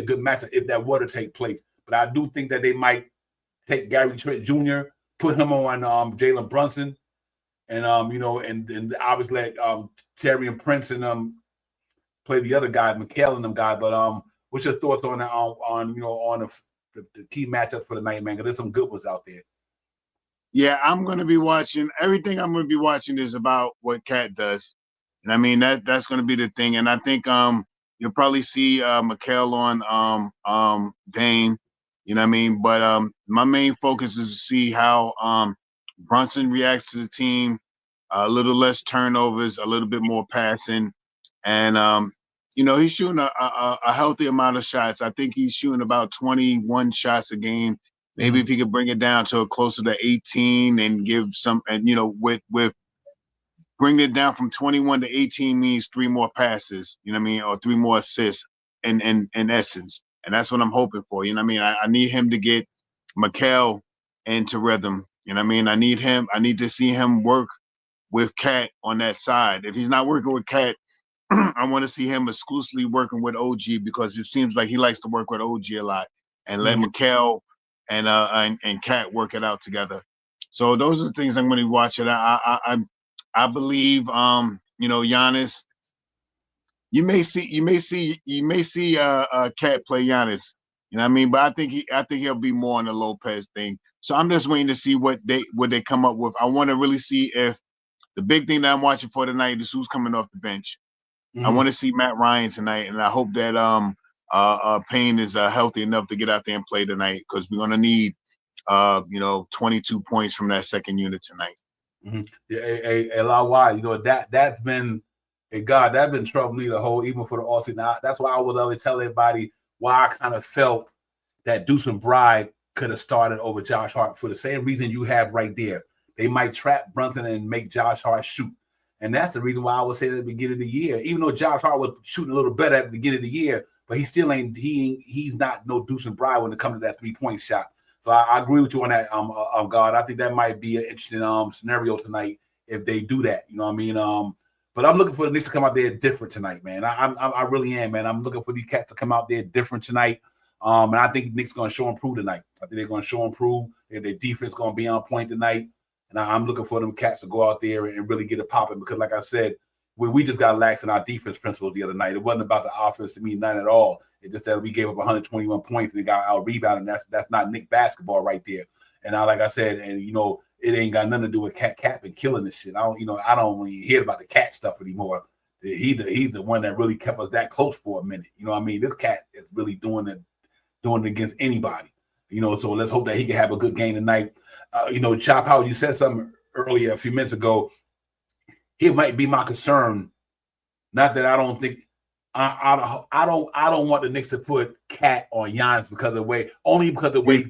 good matchup if that were to take place. But I do think that they might take Gary Trent Jr., put him on Jalen Brunson, and and obviously let Taurean Prince and play the other guy, Mikal and them guys. But what's your thoughts on the key matchup for the night, man? Because there's some good ones out there. Yeah, I'm going to be watching. Everything I'm going to be watching is about what Cat does. And I mean, that's going to be the thing. And I think you'll probably see Mikal on Dame, you know what I mean? But my main focus is to see how Brunson reacts to the team, a little less turnovers, a little bit more passing. And, he's shooting a healthy amount of shots. I think he's shooting about 21 shots a game. Maybe if he could bring it down to closer to 18 and give some, and with bring it down from 21 to 18 means 3 more passes, you know what I mean, or 3 more assists in essence. And that's what I'm hoping for. You know what I mean? I need him to get Mikal into rhythm. You know what I mean? I need to see him work with Cat on that side. If he's not working with Cat, I want to see him exclusively working with OG, because it seems like he likes to work with OG a lot, and let Mikal and Cat work it out together. So those are the things I'm going to be watching. I believe Giannis. You may see Cat play Giannis. You know what I mean? But I think he'll be more on the Lopez thing. So I'm just waiting to see what they come up with. I want to really see if the big thing that I'm watching for tonight is who's coming off the bench. I want to see Matt Ryan tonight, and I hope that Payne is healthy enough to get out there and play tonight, because we're gonna need 22 points from that second unit tonight. A lot why that's been that's been troubling me the whole, even for the all season. That's why I would always tell everybody why I kind of felt that Deuce and Bride could have started over Josh Hart, for the same reason you have right there. They might trap Brunson and make Josh Hart shoot. And that's the reason why I would say at the beginning of the year, even though Josh Hart was shooting a little better at the beginning of the year, but he still he's not no Deuce and Bride when it comes to that 3-point shot. So I agree with you on that, God. I think that might be an interesting scenario tonight if they do that. You know what I mean? But I'm looking for the Knicks to come out there different tonight, man. I really am, man. I'm looking for these cats to come out there different tonight. And I think Knicks going to show and prove tonight. I think they're going to show and prove. Their defense going to be on point tonight. And I'm looking for them cats to go out there and really get it popping, because, like I said, we just got lax in our defense principles the other night. It wasn't about the offense to me, none at all. It just that we gave up 121 points and they got out rebounded. That's not Knick basketball right there. And like I said, and it ain't got nothing to do with Cat been killing this shit. I don't even hear about the Cat stuff anymore. He's the one that really kept us that close for a minute. You know what I mean? This Cat is really doing it against anybody. So let's hope that he can have a good game tonight. Chop Howard, you said something earlier a few minutes ago. It might be my concern. Not that I don't think I don't want the Knicks to put Cat on Giannis because of the way the way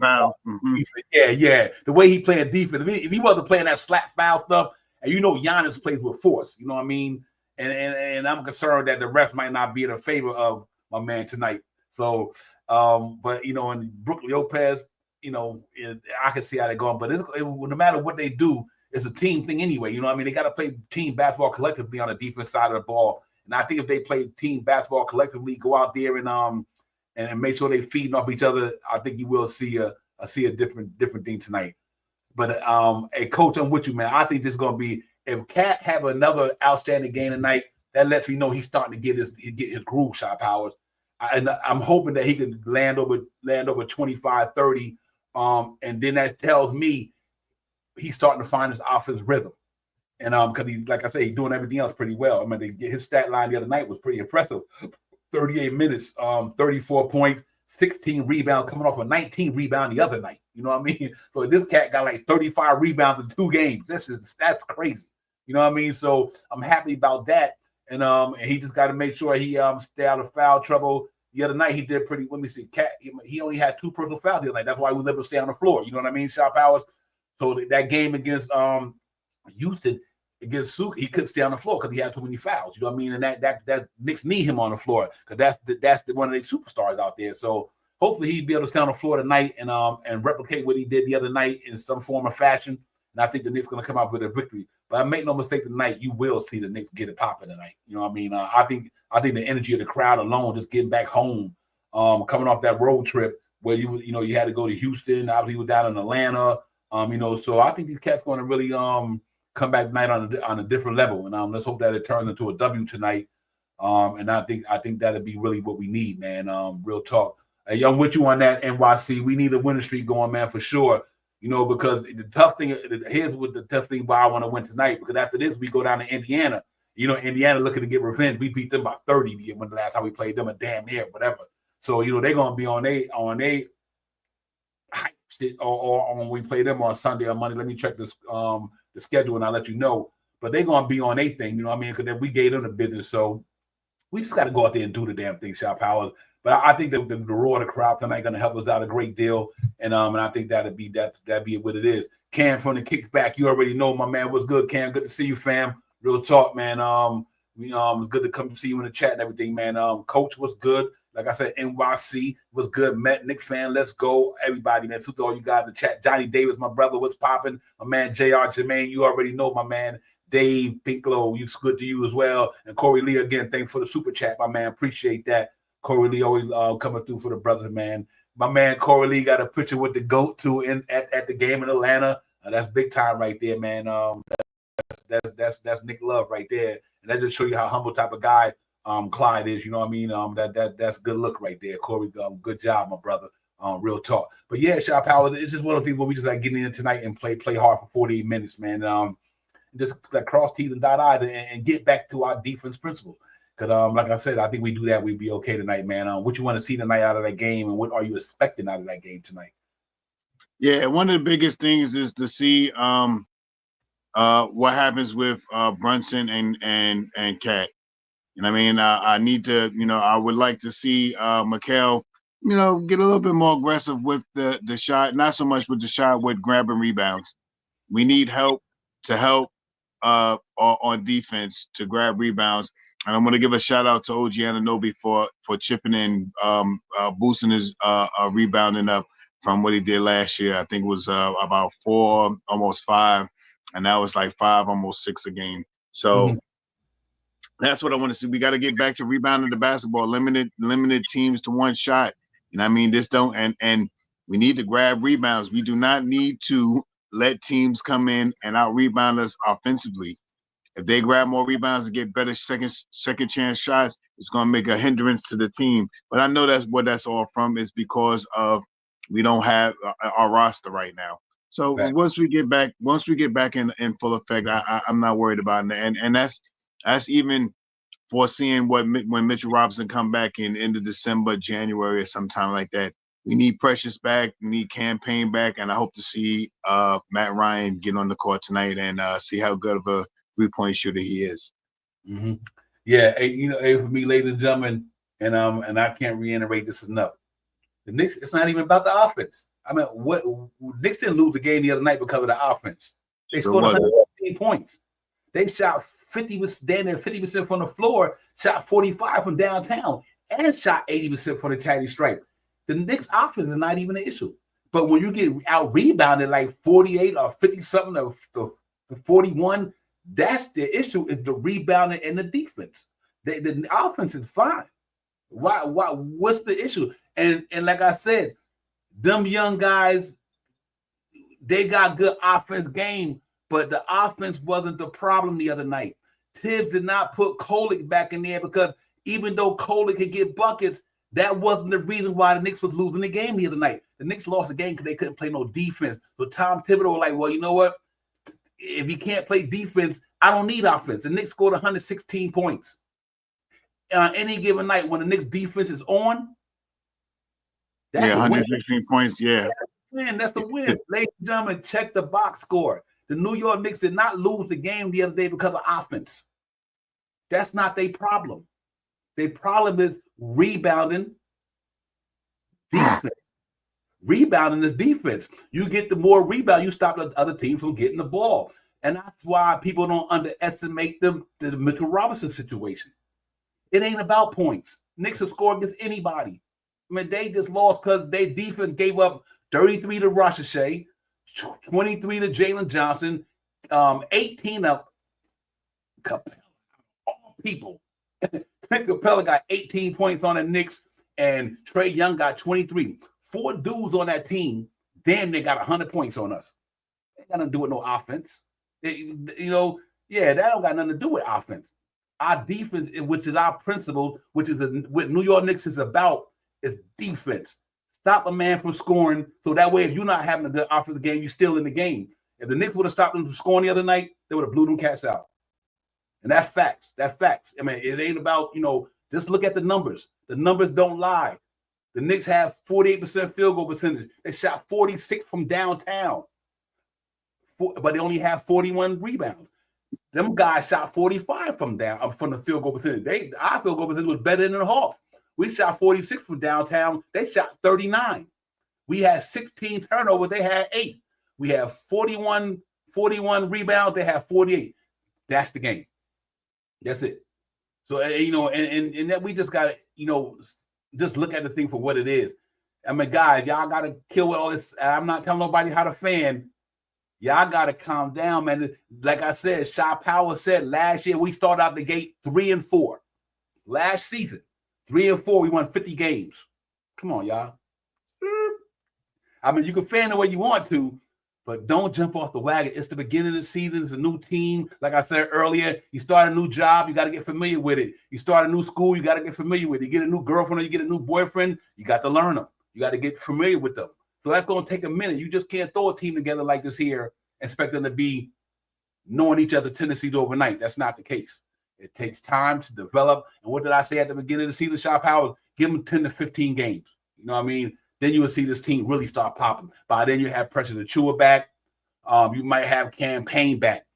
the way he playing defense. If he wasn't playing that slap foul stuff, and Giannis plays with force, you know what I mean? And I'm concerned that the refs might not be in favor of my man tonight. So but and Brooklyn Lopez, I can see how they're going. But no matter what they do, it's a team thing anyway. You know what I mean? They got to play team basketball collectively on the defense side of the ball. And I think if they play team basketball collectively, go out there and make sure they feeding off each other, I think you will see a different thing tonight. But hey, Coach, I'm with you, man. I think this is gonna be, if Cat have another outstanding game tonight, that lets me know he's starting to get his groove shot powers. And I'm hoping that he could land over 25, 30. And then that tells me he's starting to find his offense rhythm. And because he, like I say, he's doing everything else pretty well. I mean, his stat line the other night was pretty impressive. 38 minutes, 34 points, 16 rebounds, coming off a 19 rebound the other night. You know what I mean? So this cat got like 35 rebounds in 2 games. That's crazy. You know what I mean? So I'm happy about that. And he just got to make sure he stay out of foul trouble. The other night he did pretty. Let me see, Cat. He only had 2 personal fouls the other night. That's why we let him stay on the floor. You know what I mean? Shot powers. So that game against Houston, against Suk, he couldn't stay on the floor because he had too many fouls. You know what I mean? And that Knicks need him on the floor because that's one of their superstars out there. So hopefully he'll be able to stay on the floor tonight and replicate what he did the other night in some form or fashion. And I think the Knicks going to come out with a victory. But I make no mistake, tonight you will see the Knicks get it popping tonight. You know what I mean? I think the energy of the crowd alone, just getting back home, coming off that road trip where you had to go to Houston. Obviously, you were down in Atlanta. So I think these cats going to really come back tonight on a different level. And let's hope that it turns into a W tonight. And I think that'll be really what we need, man. Real talk. Hey, I'm with you on that, NYC. We need a winning streak going, man, for sure. Because the tough thing, here's what the tough thing why I want to win tonight, because after this, we go down to Indiana. Indiana looking to get revenge. We beat them by 30 when the last time we played them, a damn near, whatever. So, they're going to be on a hype shit or when we play them on Sunday or Monday. Let me check this the schedule and I'll let you know. But they're going to be on a thing, you know what I mean? Because we gave them the business. So we just got to go out there and do the damn thing, Shop Powers. But I think the roar of the crowd tonight going to help us out a great deal, and I think that'd be what it is. Cam from the kickback, you already know, my man. What's good, Cam? Good to see you, fam. Real talk, man. It's good to come see you in the chat and everything, man. Coach was good. Like I said, NYC was good. Met Nick fan, let's go. Everybody, man. To all you guys in the chat. Johnny Davis, my brother, what's popping? My man, JR Jermaine, you already know, my man. Dave Pinklow, it's good to you as well. And Corey Lee, again, thanks for the super chat, my man. Appreciate that. Corey Lee always coming through for the brothers, man. My man Corey Lee got a picture with the GOAT too at the game in Atlanta. That's big time right there, man. That's Nick Love right there, and that just show you how humble type of guy Clyde is. You know what I mean? That's good look right there, Corey. Good job, my brother. Real talk. But yeah, Shot Power. It's just one of the things where we just like getting in tonight and play hard for 48 minutes, man. Just like cross T's and dot I's and get back to our defense principle. Because like I said, I think we do that, we'd be okay tonight, man. What you want to see tonight out of that game, and what are you expecting out of that game tonight? Yeah, one of the biggest things is to see what happens with Brunson and Cat. You know what I mean? I need to, I would like to see Mikal, get a little bit more aggressive with the shot, not so much with the shot, with grabbing rebounds. We need help on defense to grab rebounds. And I'm going to give a shout out to OG Anunoby for chipping in, boosting his rebounding up from what he did last year. I think it was about 4, almost 5, and now it's like 5, almost 6 a game. So that's what I want to see. We got to get back to rebounding the basketball, limited teams to one shot. And I mean, and we need to grab rebounds. We do not need to let teams come in and out rebound us offensively. If they grab more rebounds and get better second chance shots, it's going to make a hindrance to the team. But I know that's what that's all from, is because of we don't have our roster right now. So once we get back in full effect, I'm not worried about it. And that's even foreseeing when Mitchell Robinson come back in end of December, January, or sometime like that. We need Precious back. We need Campaign back, and I hope to see Matt Ryan get on the court tonight and see how good of a 3-point shooter he is. Yeah, for me, ladies and gentlemen, and I can't reiterate this enough. The Knicks, it's not even about the offense. I mean, Knicks didn't lose the game the other night because of the offense. They scored 115 points. They shot 50% from the floor, shot 45 from downtown, and shot 80% from the Chatty Stripe. The Knicks offense is not even an issue. But when you get out rebounded like 48 or 50 something or 41, that's the issue, is the rebounding and the defense. The offense is fine. Why? What's the issue? And like I said, them young guys, they got good offense game, but the offense wasn't the problem the other night. Tibbs did not put Kolek back in there, because even though Kolek could get buckets, that wasn't the reason why the Knicks was losing the game the other night. The Knicks lost the game because they couldn't play no defense. So Tom Thibodeau was like, well, you know what? If you can't play defense, I don't need offense. The Knicks scored 116 points. Any given night when the Knicks defense is on, that's 116 points, yeah. Man, that's the win. Ladies and gentlemen, check the box score. The New York Knicks did not lose the game the other day because of offense. That's not their problem. Their problem is rebounding, defense. Rebounding is defense. You get the more rebound, you stop the other team from getting the ball. And that's why people don't underestimate the Mitchell Robinson situation. It ain't about points. Knicks have scored against anybody. I mean, they just lost because their defense gave up 33 to Rochester, 23 to Jalen Johnson, 18 of Capella. All people. Capella got 18 points on the Knicks, and Trey Young got 23. 4 dudes on that team, damn, they got 100 points on us. They got nothing to do with no offense. That don't got nothing to do with offense. Our defense, which is our principle, which is what New York Knicks is about, is defense. Stop a man from scoring, so that way if you're not having a good offensive game, you're still in the game. If the Knicks would have stopped them from scoring the other night, they would have blew them cats out. And that's facts. That's facts. I mean, it ain't about, just look at the numbers. The numbers don't lie. The Knicks have 48% field goal percentage. They shot 46 from downtown, but they only have 41 rebounds. Them guys shot 45 from the field goal percentage. Our field goal percentage was better than the Hawks. We shot 46 from downtown. They shot 39. We had 16 turnovers. They had 8. We had 41 rebounds. They had 48. That's the game. That's it. So, and that we just got to, just look at the thing for what it is. I mean, guys, y'all got to kill all this. I'm not telling nobody how to fan. Y'all got to calm down, man. Like I said, Shy Power said last year we started out the gate 3-4. Last season, 3-4, we won 50 games. Come on, y'all. I mean, you can fan the way you want to, but don't jump off the wagon. It's the beginning of the season. It's a new team. Like I said earlier, you start a new job, you got to get familiar with it. You start a new school, you got to get familiar with it. You get a new girlfriend or you get a new boyfriend, you got to learn them. You got to get familiar with them. So that's going to take a minute. You just can't throw a team together like this here, expect them to be knowing each other's tendencies overnight. That's not the case. It takes time to develop. And what did I say at the beginning of the season, Shy Power? Give them 10 to 15 games. You know what I mean? Then you will see this team really start popping. By then you have Pressure Achua back. You might have Campaign back.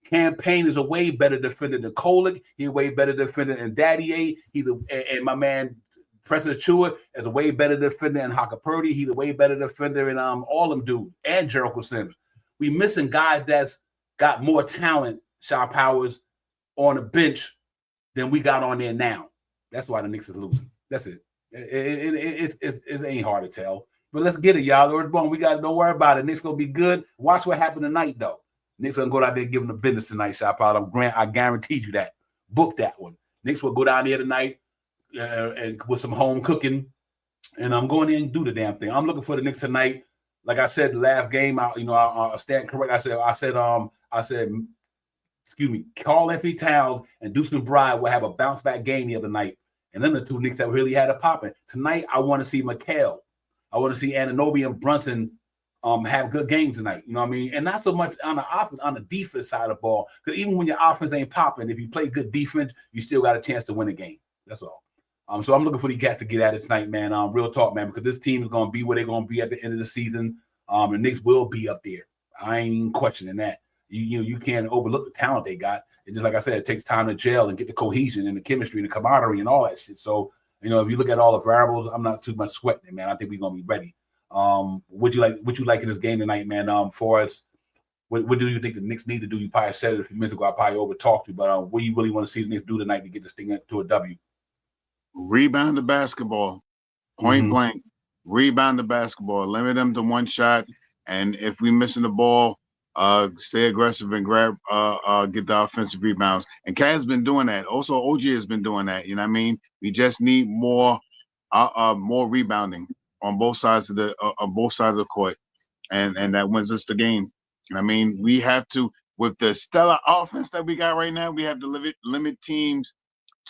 Campaign is a way better defender than Kolick. He's a way better defender than Daddy A. And my man Pressure Achua is a way better defender than Haka Purdy. He's a way better defender than all them dudes and Jericho Sims. We missing guys that's got more talent, Shy Powers, on the bench than we got on there now. That's why the Knicks is losing. That's it. It ain't hard to tell. But let's get it, y'all. Don't worry about it. Knicks gonna be good. Watch what happened tonight, though. Knicks gonna go out there and give them the business tonight, Shop Out. I guarantee you that. Book that one. Knicks will go down there tonight and with some home cooking, and I'm going in and do the damn thing. I'm looking for the Knicks tonight. Like I said, the last game, I stand correct. I said, excuse me, Karl Anthony Towns and Deuce McBride will have a bounce back game the other night. And then the two Knicks that really had it popping. Tonight, I want to see Mikal. I want to see Anunoby and Brunson have good games tonight. You know what I mean? And not so much on the offense, on the defense side of the ball. Because even when your offense ain't popping, if you play good defense, you still got a chance to win a game. That's all. So I'm looking for these cats to get at it tonight, man. Real talk, man, because this team is going to be where they're going to be at the end of the season. The Knicks will be up there. I ain't even questioning that. You can't overlook the talent they got. And just like I said, it takes time to gel and get the cohesion and the chemistry and the camaraderie and all that shit. So, if you look at all the variables, I'm not too much sweating it, man. I think we're gonna be ready. What you like in this game tonight, man? For us, what do you think the Knicks need to do? You probably said it a few minutes ago. I probably over talked to you, but what do you really want to see the Knicks do tonight to get this thing to a W? Rebound the basketball, point blank. Rebound the basketball. Limit them to one shot, and if we missing the ball, stay aggressive and grab, get the offensive rebounds. And Cat's been doing that. Also, OG has been doing that. You know what I mean? We just need more rebounding on both sides of the court, and that wins us the game. You know what I mean? We have to, with the stellar offense that we got right now, we have to limit teams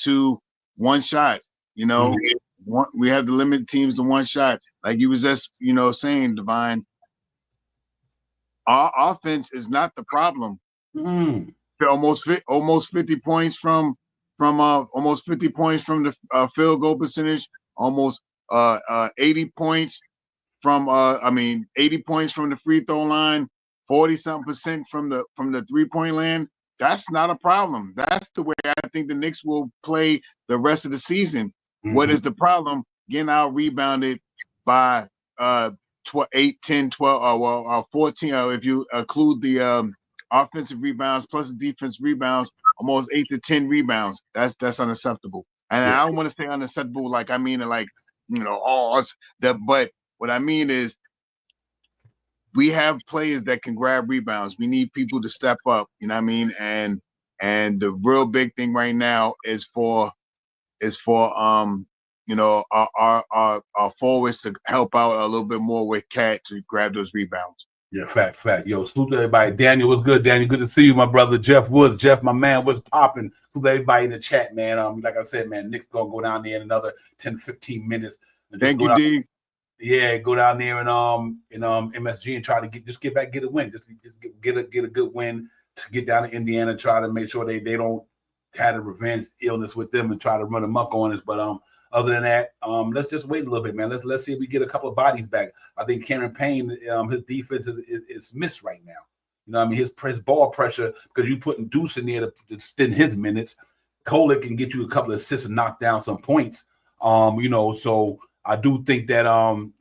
to one shot. We have to limit teams to one shot. Like you was just, saying, Divine. Our offense is not the problem. Almost 50 points from the field goal percentage. Almost 80 points from 80 points from the free throw line. 40-something% from the 3-point land. That's not a problem. That's the way I think the Knicks will play the rest of the season. What is the problem? Getting out rebounded by 8, 10, 12, 14. If you include the offensive rebounds plus the defense rebounds, almost 8 to 10 rebounds. That's unacceptable. And I don't want to say unacceptable like I mean like but what I mean is we have players that can grab rebounds. We need people to step up. You know what I mean? And the real big thing right now is for our forwards to help out a little bit more with Cat to grab those rebounds. Yeah, fact. Yo, salute to everybody. Daniel, what's good, Daniel? Good to see you, my brother. Jeff Woods. Jeff, my man, what's popping? Salute to everybody in the chat, man. Like I said, man, Nick's going to go down there in another 10, 15 minutes. Thank you, D. Yeah, go down there and MSG and try to get a win. Just get a good win to get down to Indiana, try to make sure they don't have a revenge illness with them and try to run amok on us. But other than that, let's just wait a little bit, man. Let's see if we get a couple of bodies back. I think Cameron Payne, his defense is missed right now. You know what I mean? His ball pressure, because you putting Deuce in there to extend his minutes. Kolick can get you a couple of assists and knock down some points. You know, so I do think that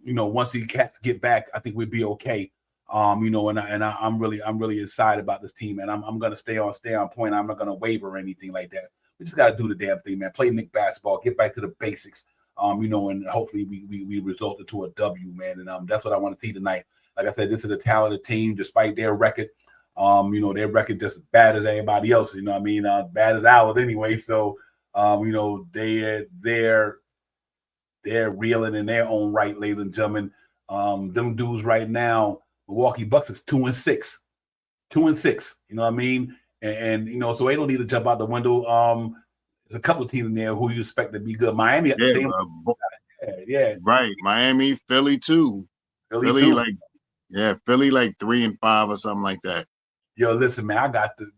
you know, once these cats get back, I think we'd be okay. You know, I'm really excited about this team, and I'm gonna stay on point. I'm not gonna waver or anything like that. We just gotta do the damn thing, man. Play Nick basketball, get back to the basics. You know, and hopefully we result into a W, man. And that's what I want to see tonight. Like I said, this is a talented team, despite their record. You know, their record just as bad as everybody else. You know what I mean? Bad as ours anyway. So, you know, they're reeling in their own right, ladies and gentlemen. Them dudes right now, Milwaukee Bucks is 2-6, 2-6. You know what I mean? And you know, so they don't need to jump out the window. There's a couple of teams in there who you expect to be good. Miami at the same. Yeah, right. Miami, Philly too. Philly too. Philly like 3-5 or something like that. Yo, listen, man, I got the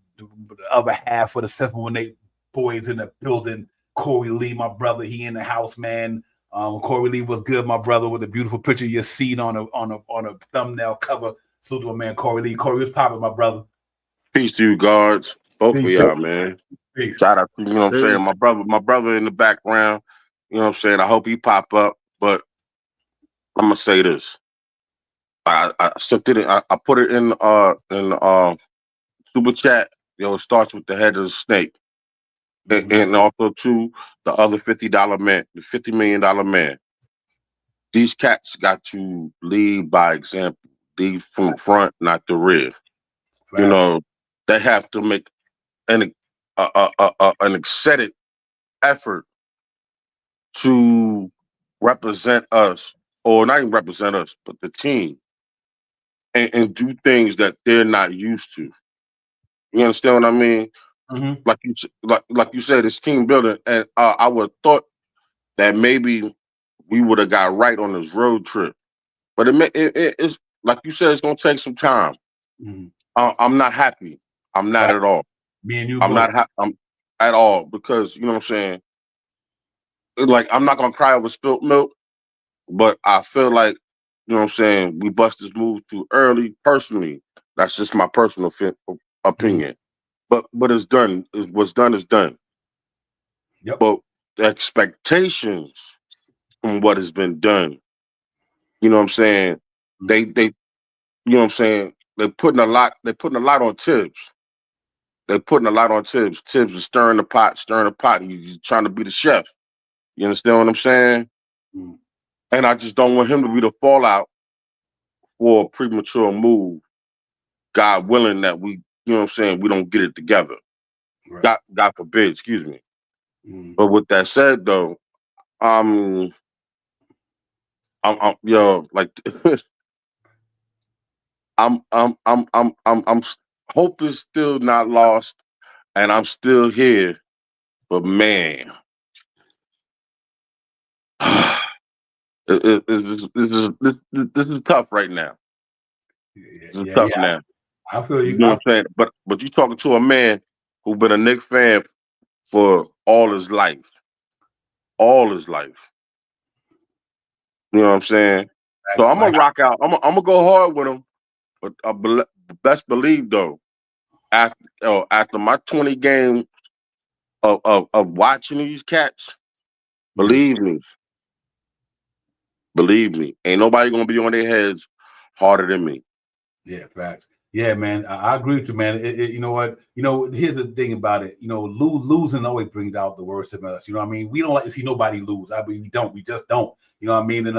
other half of the 718 boys in the building. Corey Lee, my brother, he in the house, man. Corey Lee was good, my brother, with a beautiful picture of your seat on a thumbnail cover. Salute to my man Corey Lee. Corey was popping, my brother. Peace to you, guards. Both of y'all, man. Peace. Shout out to you know what I'm saying. My brother in the background. You know what I'm saying. I hope he pop up, but I'm gonna say this. I sent it. I put it in super chat. Yo, it starts with the head of the snake, and also to the other $50 man, the $50 million man. These cats got to lead by example. Lead from the front, not the rear. Right. You know, they have to make an excited effort to represent us, or not even represent us, but the team, and do things that they're not used to. You understand what I mean? Mm-hmm. Like you said, it's team building, and I would have thought that maybe we would have got right on this road trip, but it's like you said, it's gonna take some time. Mm-hmm. I'm not happy. I'm not at all. Me and you I'm both. not I'm at all, because you know what I'm saying. Like, I'm not gonna cry over spilt milk, but I feel like, you know what I'm saying, we bust this move too early. Personally, that's just my personal opinion. But it's done. What's done is done. Yep. But the expectations from what has been done, you know what I'm saying, they you know what I'm saying, they're putting a lot on Tibbs. They're putting a lot on Tibbs. Tibbs is stirring the pot. He's trying to be the chef. You understand what I'm saying? And I just don't want him to be the fallout for a premature move. God willing that we, you know what I'm saying, we don't get it together. Right. God forbid, excuse me. But with that said, though, I'm yo, like I'm hope is still not lost, and I'm still here. But man, this is tough right now. This is tough now. I feel you. You know what I'm saying? But you talking to a man who's been a Knicks fan for all his life. All his life. You know what I'm saying? So I'm gonna rock out. I'm gonna go hard with him. But best believe though, after my 20 games of watching these cats, believe me, ain't nobody gonna be on their heads harder than me. Yeah, facts. Yeah, man, I agree with you, man. You know what? You know, here's the thing about it. You know, losing always brings out the worst in us. You know what I mean? We don't like to see nobody lose. I mean, we don't. We just don't. You know what I mean? And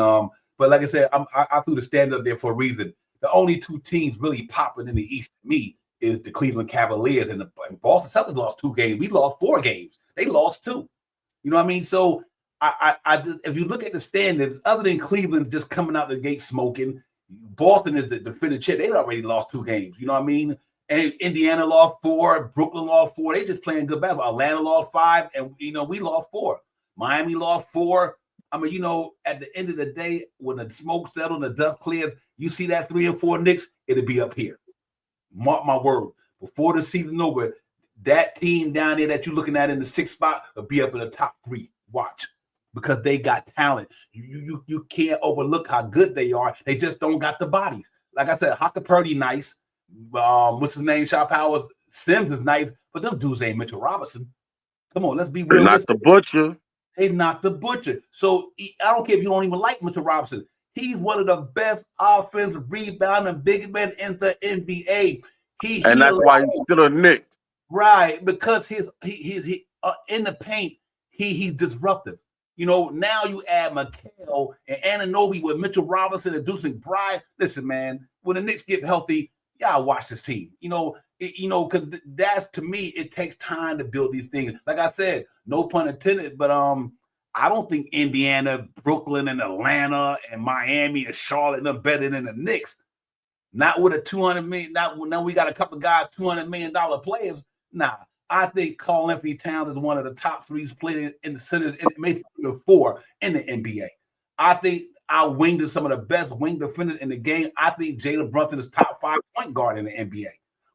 but like I said, I threw the stand up there for a reason. The only two teams really popping in the East to me is the Cleveland Cavaliers and Boston Celtics lost 2 games. We lost 4 games. They lost 2. You know what I mean? So I if you look at the standings, other than Cleveland just coming out the gate smoking, Boston is the defending champ. They already lost 2 games. You know what I mean? And Indiana lost 4, Brooklyn lost 4. They just playing good basketball. Atlanta lost 5, and you know we lost 4. Miami lost 4. I mean, you know, at the end of the day, when the smoke settles and the dust clears, you see that 3 and 4 Knicks, it'll be up here. Mark my word. Before the season over, that team down there that you're looking at in the 6th spot will be up in the top 3. Watch. Because they got talent. You can't overlook how good they are. They just don't got the bodies. Like I said, Haka Purdy nice. What's his name? Shaw Powers. Sims is nice, but them dudes ain't Mitchell Robinson. Come on, let's be real. Not the butcher. They knocked the butcher. So I don't care if you don't even like Mitchell Robinson. He's one of the best offensive rebounding big men in the NBA. And that's why he's still a Knick. Right, because he in the paint, he's disruptive. Now you add McHale and Anunoby with Mitchell Robinson and Deuce McBride. Listen, man, when the Knicks get healthy, y'all watch this team. Because that's, to me, it takes time to build these things. Like I said, no pun intended, but I don't think Indiana, Brooklyn, and Atlanta, and Miami, and Charlotte are better than the Knicks. Not with a $200 million. Now we got a couple of guys, $200 million players. Nah, I think Karl-Anthony Towns is one of the top 3 players in the centers, maybe 3 or 4 in the NBA. I think our wing is some of the best wing defenders in the game. I think Jalen Brunson is top 5 point guard in the NBA.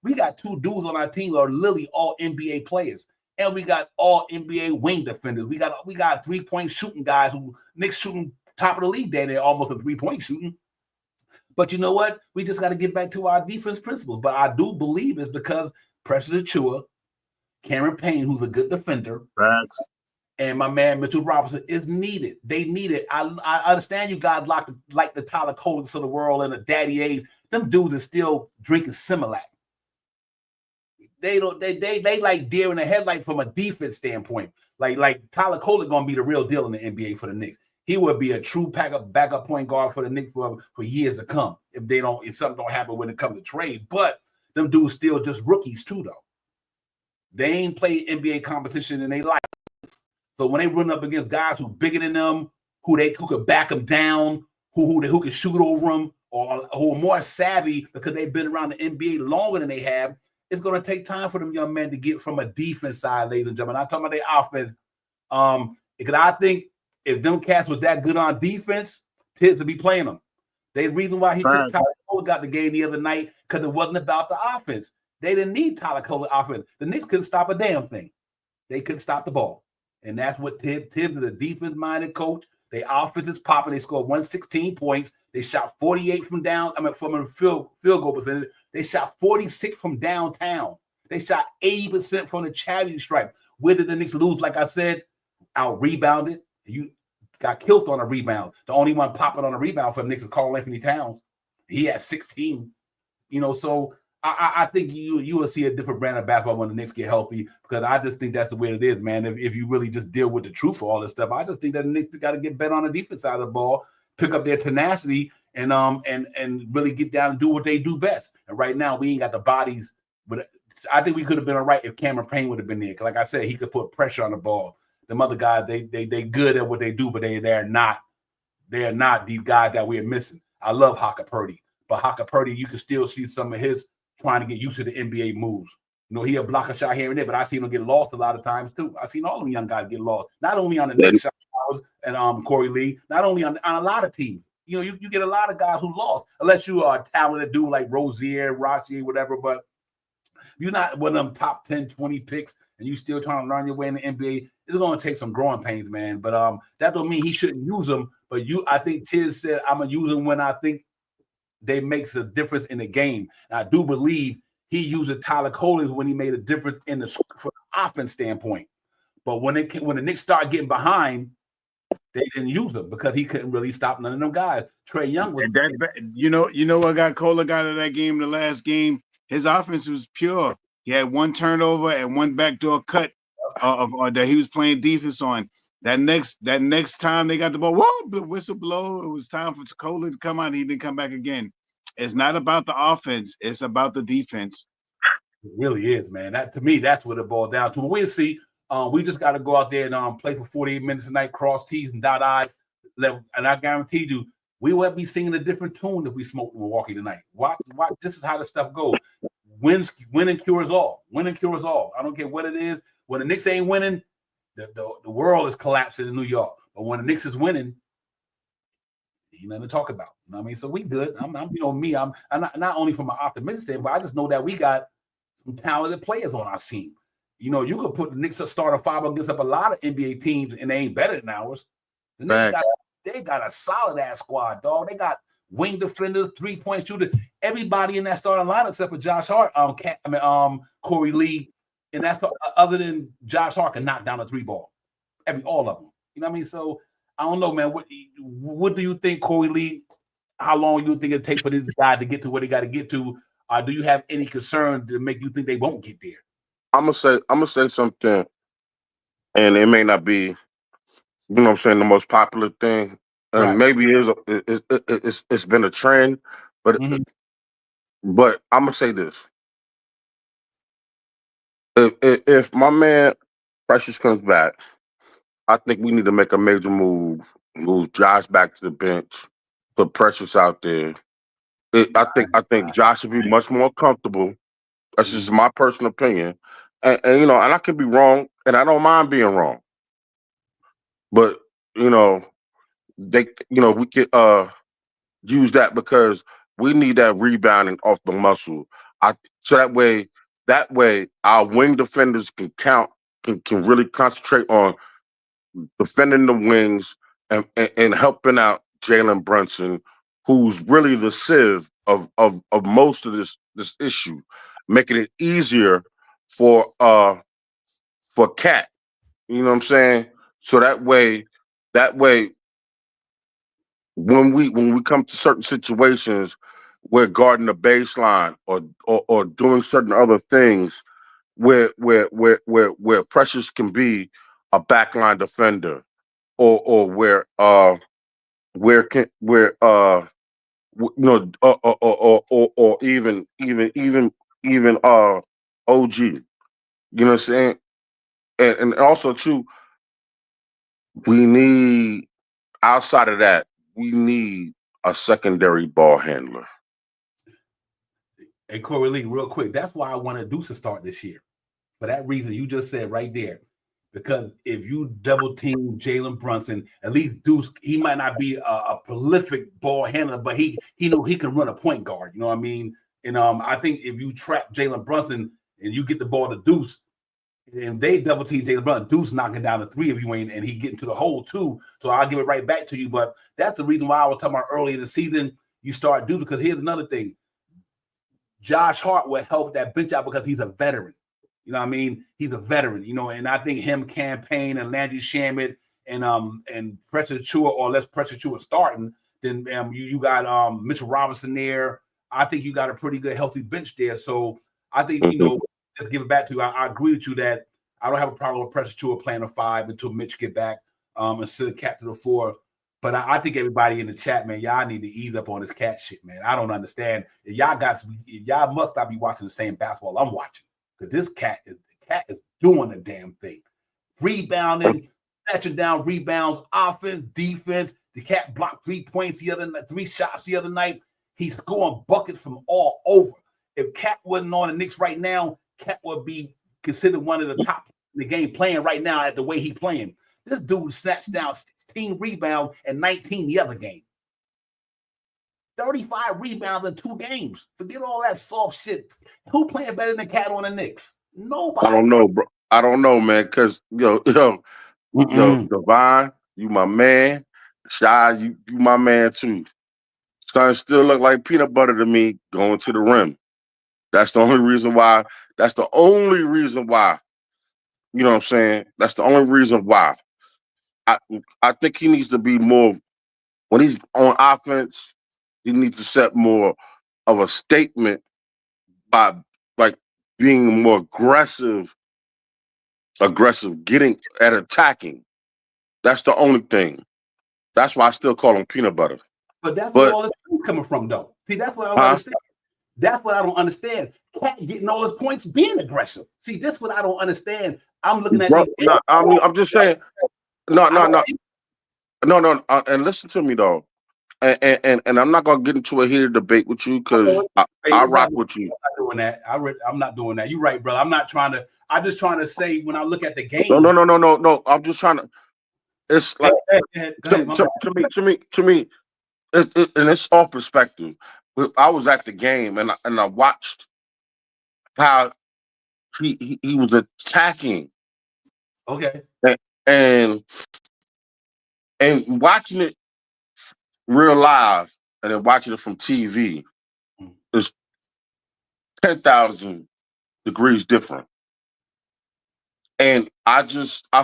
We got 2 dudes on our team that are literally all NBA players. And we got all NBA wing defenders. We got 3-point shooting guys who Knicks shooting top of the league there. They're almost a 3-point shooting. But you know what? We just got to get back to our defense principles. But I do believe it's because Precious Achiuwa, Cameron Payne, who's a good defender, and my man Mitchell Robinson is needed. They need it. I understand you guys like the Tyler Colings of the world and the Daddy A's. Them dudes are still drinking Similac. They like deer in the headlight from a defense standpoint. Like Tyler Coley gonna be the real deal in the NBA for the Knicks. He would be a true backup point guard for the Knicks for years to come if something don't happen when it comes to trade. But them dudes still just rookies too, though. They ain't played NBA competition in their life. So when they run up against guys who bigger than them, who could back them down, who can shoot over them, or who are more savvy because they've been around the NBA longer than they have, it's going to take time for them young men to get from a defense side, ladies and gentlemen. I'm talking about their offense. Because I think if them cats was that good on defense, Tibbs would be playing them. The reason why he took Tyler Cole got the game the other night because it wasn't about the offense. They didn't need Tyler Cole offense. The Knicks couldn't stop a damn thing. They couldn't stop the ball. And that's what Tibbs is a defense-minded coach. Their offense is popping. They scored 116 points. They shot 48 from a field goal percentage. They shot 46 from downtown. They shot 80% from the charity stripe. Where did the Knicks lose? Like I said, out-rebounded. You got killed on a rebound. The only one popping on a rebound for the Knicks is Karl-Anthony Towns. He had 16. So I think you will see a different brand of basketball when the Knicks get healthy, because I just think that's the way it is, man. If you really just deal with the truth for all this stuff, I just think that the Knicks got to get better on the defense side of the ball, pick up their tenacity, and really get down and do what they do best. And right now, we ain't got the bodies, but I think we could have been all right if Cameron Payne would have been there. Like I said, he could put pressure on the ball. Them other guys, they good at what they do, but they're not these guys that we're missing. I love Haka Purdy, but Haka Purdy, you can still see some of his trying to get used to the NBA moves. He'll block a shot here and there, but I seen him get lost a lot of times too. I seen all them young guys get lost, not only on the Knicks shot and Corey Lee, not only on a lot of teams. You get a lot of guys who lost, unless you are a talented dude like Rozier, Rashi, whatever. But you're not one of them top 10, 20 picks, and you still trying to learn your way in the NBA. It's going to take some growing pains, man. But that don't mean he shouldn't use them. But I think Tiz said, I'm gonna use them when I think they makes a difference in the game. And I do believe he used Tyler Collins when he made a difference from the offense standpoint. But when the Knicks started getting behind, they didn't use him because he couldn't really stop none of them guys. Trae Young was. You know what got Kohler got of that game, the last game? His offense was pure. He had one turnover and one backdoor cut that he was playing defense on. That next time they got the ball, the whistle blow. It was time for Kohler to come out. He didn't come back again. It's not about the offense. It's about the defense. It really is, man. That, to me, that's what it boiled down to. But we'll see. We just got to go out there and play for 48 minutes tonight, cross T's and dot I's. And I guarantee you, we will be singing a different tune if we smoke Milwaukee tonight. Watch, this is how the stuff goes. Winning cures all. Winning cures all. I don't care what it is. When the Knicks ain't winning, the world is collapsing in New York. But when the Knicks is winning, ain't nothing to talk about. You know what I mean? So we good. I'm not only from an optimistic standpoint, but I just know that we got some talented players on our team. You could put the Knicks start a 5 against up a lot of NBA teams, and they ain't better than ours. The Knicks got a solid ass squad, dog. They got wing defenders, 3-point shooters, everybody in that starting lineup except for Josh Hart, Corey Lee, and that's other than Josh Hart can knock down a 3 ball. All of them. You know what I mean? So I don't know, man. What do you think, Corey Lee? How long do you think it'll take for this guy to get to where they got to get to? Do you have any concern to make you think they won't get there? I'm gonna say something, and it may not be, you know what I'm saying, the most popular thing. And Right. maybe it's been a trend, but Mhm. but I'm gonna say this. If my man Precious comes back, I think we need to make a major move Josh back to the bench, put Precious out there. I think Josh should be much more comfortable. That's just my personal opinion. And you know, and I could be wrong, and I don't mind being wrong. But you know, we could use that because we need that rebounding off the muscle. So that way our wing defenders can really concentrate on defending the wings and helping out Jalen Brunson, who's really the sieve of most of this issue, making it easier for Cat. You know what I'm saying? So that way when we come to certain situations, we're guarding the baseline or doing certain other things where Precious can be a backline defender or where can where you know or even OG. You know what I'm saying? And also too, we need outside of that, we need a secondary ball handler. Hey, Corey Lee, real quick. That's why I wanted Deuce to start this year. For that reason you just said right there. Because if you double team Jalen Brunson, at least Deuce, he might not be a prolific ball handler, but he know he can run a point guard. You know what I mean? And I think if you trap Jalen Brunson and you get the ball to Deuce, and they double team Jalen Brunson, Deuce knocking down the three of you ain't, and he getting to the hole too. So I'll give it right back to you. But that's the reason why I was talking about early in the season you start Deuce, because here's another thing. Josh Hart will help that bench out because he's a veteran. You know what I mean? He's a veteran, you know, and I think him, Campaign, and Landry Shamet and Precious Chua, or less Precious Chua starting, then you got Mitchell Robinson there. I think you got a pretty good, healthy bench there. So I think, you know, just give it back to you. I agree with you that I don't have a problem with Precious Chua playing a 5 until Mitch get back and send Cat to the 4. But I think everybody in the chat, man, y'all need to ease up on this Cat shit, man. I don't understand. Y'all must not be watching the same basketball I'm watching. Because this cat is doing the damn thing. Rebounding, snatching down rebounds, offense, defense. The Cat blocked 3 points the other night, 3 shots the other night. He's scoring buckets from all over. If Cat wasn't on the Knicks right now, Cat would be considered one of the top in the game playing right now at the way he's playing. This dude snatched down 16 rebounds and 19 the other game. 35 rebounds in 2 games. Forget all that soft shit. Who playing better than Cat on the Knicks? Nobody. I don't know, bro. I don't know, man. Cause yo, Divine, you my man. Shy, you my man too. Son still look like peanut butter to me going to the rim. That's the only reason why. That's the only reason why. You know what I'm saying? That's the only reason why. I I think he needs to be more when he's on offense. He needs to set more of a statement by like being more aggressive, getting at attacking. That's the only thing. That's why I still call him peanut butter. But that's where But all this points coming from, though. See, that's what I don't understand. That's what I don't understand. Cat getting all his points being aggressive. See, that's what I don't understand. I'm looking at bro, these. I'm just saying. No. And listen to me though. And I'm not gonna get into a heated debate with you because I rock with you. I'm not doing that. I'm not doing that. You're right, brother. I'm just trying to say when I look at the game. No. I'm just trying to. It's like to me, and it's all perspective. I was at the game and I watched how he was attacking. Okay. And watching it real live and then watching it from TV is 10,000 degrees different. And I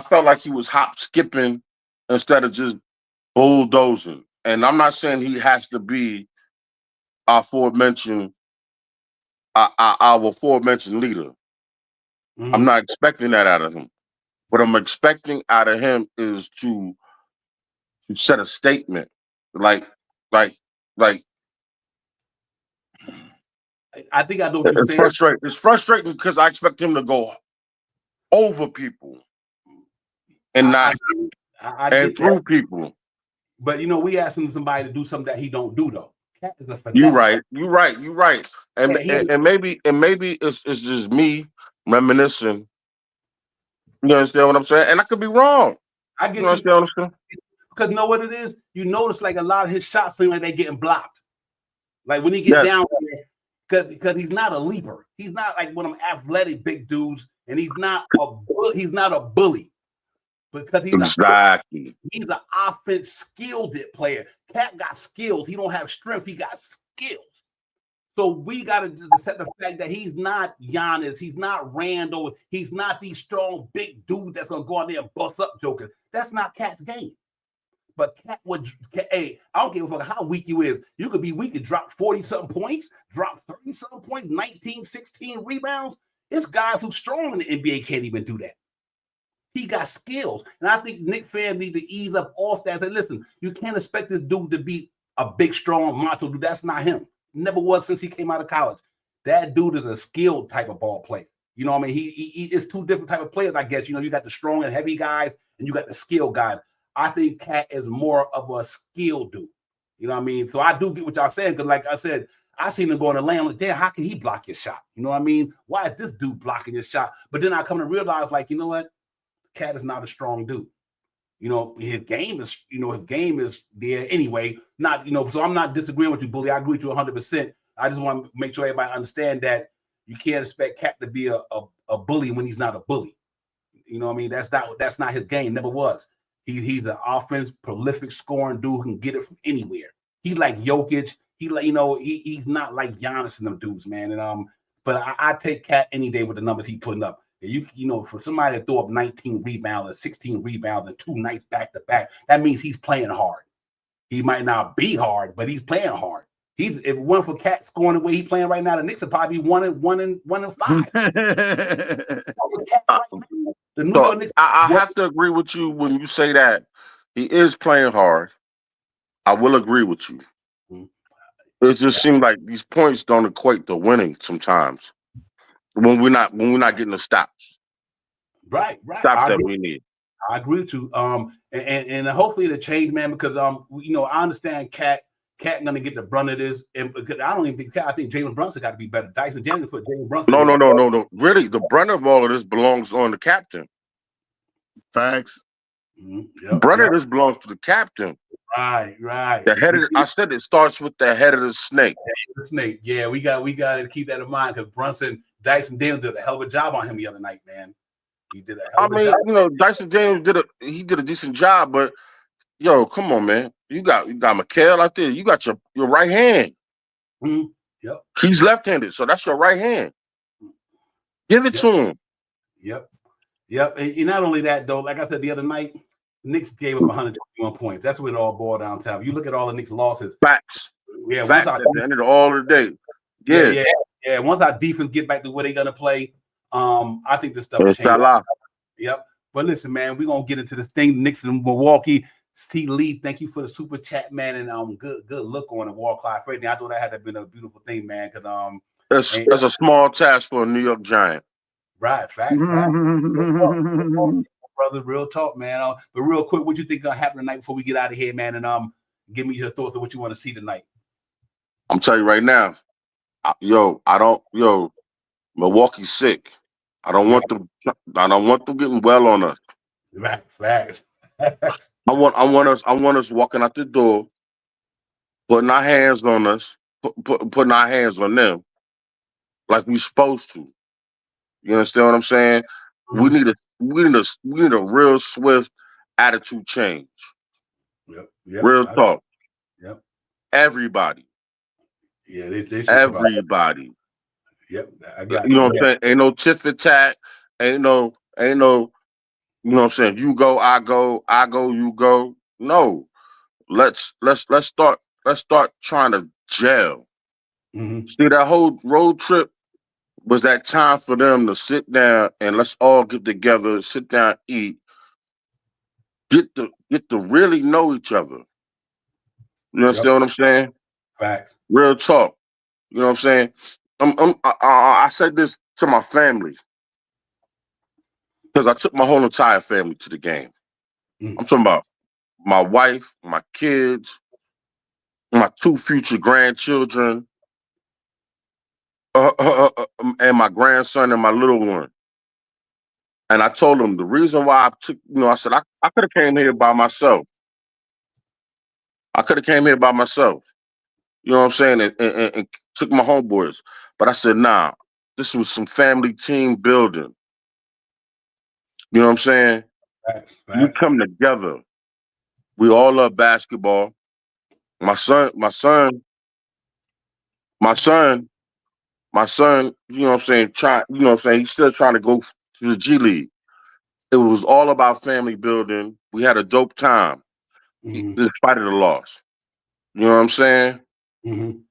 felt like he was hop skipping instead of just bulldozing. And I'm not saying he has to be our aforementioned leader. Mm-hmm. I'm not expecting that out of him. What I'm expecting out of him is to set a statement, like. I think I know what you're It's saying. frustrating. It's frustrating because I expect him to go over people and I and get through that. people. But we asking somebody to do something that he don't do though. Cat is a finesse. You're right. And maybe it's just me reminiscing. You understand what I'm saying? And I could be wrong. I get You understand what I'm saying? Because what it is? You notice like a lot of his shots seem like they getting blocked. Like when he get down there, because he's not a leaper. He's not like one of them athletic big dudes, and he's not a bully. Because he's he's an offense skilled player. Cat got skills. He don't have strength. He got skills. So we got to just accept the fact that he's not Giannis. He's not Randall. He's not these strong big dudes that's gonna go out there and bust up jokers. That's not Cat's game. But Cat would, hey, I don't give a fuck how weak you is. You could be weak and drop 40-something points, drop 30-something points, 19, 16 rebounds. It's guys who's strong in the NBA can't even do that. He got skills. And I think Knicks fans need to ease up off that. And listen, you can't expect this dude to be a big, strong, macho dude. That's not him. Never was since he came out of college. That dude is a skilled type of ball player. You know what I mean? He is two different type of players, I guess. You got the strong and heavy guys, and you got the skilled guys. I think Cat is more of a skilled dude. You know what I mean? So I do get what y'all saying, because like I said, I seen him go in the lane. I'm like, damn, how can he block your shot? You know what I mean? Why is this dude blocking your shot? But then I come to realize, like, you know what? Cat is not a strong dude. His game is there anyway. Not, so I'm not disagreeing with you, Bully. I agree with you 100%. I just want to make sure everybody understand that you can't expect Cat to be a bully when he's not a bully. You know what I mean? That's not his game. Never was. He's an offense prolific scoring dude who can get it from anywhere. He like Jokic. He's not like Giannis and them dudes, man. And but I take Cat any day with the numbers he's putting up. For somebody to throw up 19 rebounds and 16 rebounds and 2 nights back to back, that means he's playing hard. He might not be hard, but he's playing hard. If it weren't for Cat scoring the way he's playing right now, the Knicks would probably be 1-5. I have to agree with you when you say that he is playing hard. I will agree with you. Mm-hmm. It just seems like these points don't equate to winning sometimes. When we're not getting the stops. Right. Stops that we need. I agree with you. And hopefully it'll change, man, because I understand Cat gonna get the brunt of this, and because I don't even think I think Jalen Brunson got to be better. Dyson Daniels for Jalen Brunson. No. Really, the brunt of all of this belongs on the captain. Facts. Mm-hmm. Brunt of this belongs to the captain. Right. The head of I said it starts with the head of the snake. The snake. Yeah, we got to keep that in mind, because Dyson Daniels did a hell of a job on him the other night, man. He did a hell of a job. Dyson Daniels did a decent job, but yo, come on, man. You got Mikal out there. You got your right hand. Mm-hmm. Yep. He's left-handed, so that's your right hand. Give it to him. Yep. And not only that, though, like I said the other night, Knicks gave up 121 points. That's what it all boiled down to. You look at all the Knicks losses. Facts. Yeah. Facts at the end of all of the day. Yeah. Once our defense get back to where they're gonna play, I think this stuff will change. Yep. But listen, man, we're gonna get into this thing. Knicks in Milwaukee. Steve Lee, thank you for the super chat, man, and good look on the wall clock. I thought that had been a beautiful thing, man. Because that's a small task for a New York Giant. Right, fact. Brother, real talk, man. But real quick, what you think gonna happen tonight before we get out of here, man? And give me your thoughts of what you want to see tonight. I'm telling you right now, Milwaukee's sick. I don't want them getting well on us. Right, fact. I want us walking out the door, putting our hands on us, putting our hands on them, like we supposed to. You understand what I'm saying? Mm-hmm. We need a real swift attitude change. Yep. Real talk. Yep. Everybody. Yeah, they everybody. Yep. I got you know what I'm saying? Ain't no tit for tat. Ain't no You know what I'm saying? You go, I go, you go. No. Let's start trying to gel. Mm-hmm. See, that whole road trip was that time for them to sit down and let's all get together, sit down, eat, get to really know each other. You understand what I'm saying? Facts. Real talk. You know what I'm saying? I said this to my family because I took my whole entire family to the game. I'm talking about my wife, my kids, my 2 future grandchildren, and my grandson and my little one. And I told them the reason why I took, I said I could have came here by myself. I could have came here by myself. You know what I'm saying? And took my homeboys. But I said, nah, this was some family team building. You know what I'm saying? Facts. We come together. We all love basketball. My son, you know what I'm saying, he's still trying to go to the G League. It was all about family building. We had a dope time, despite of the loss. You know what I'm saying?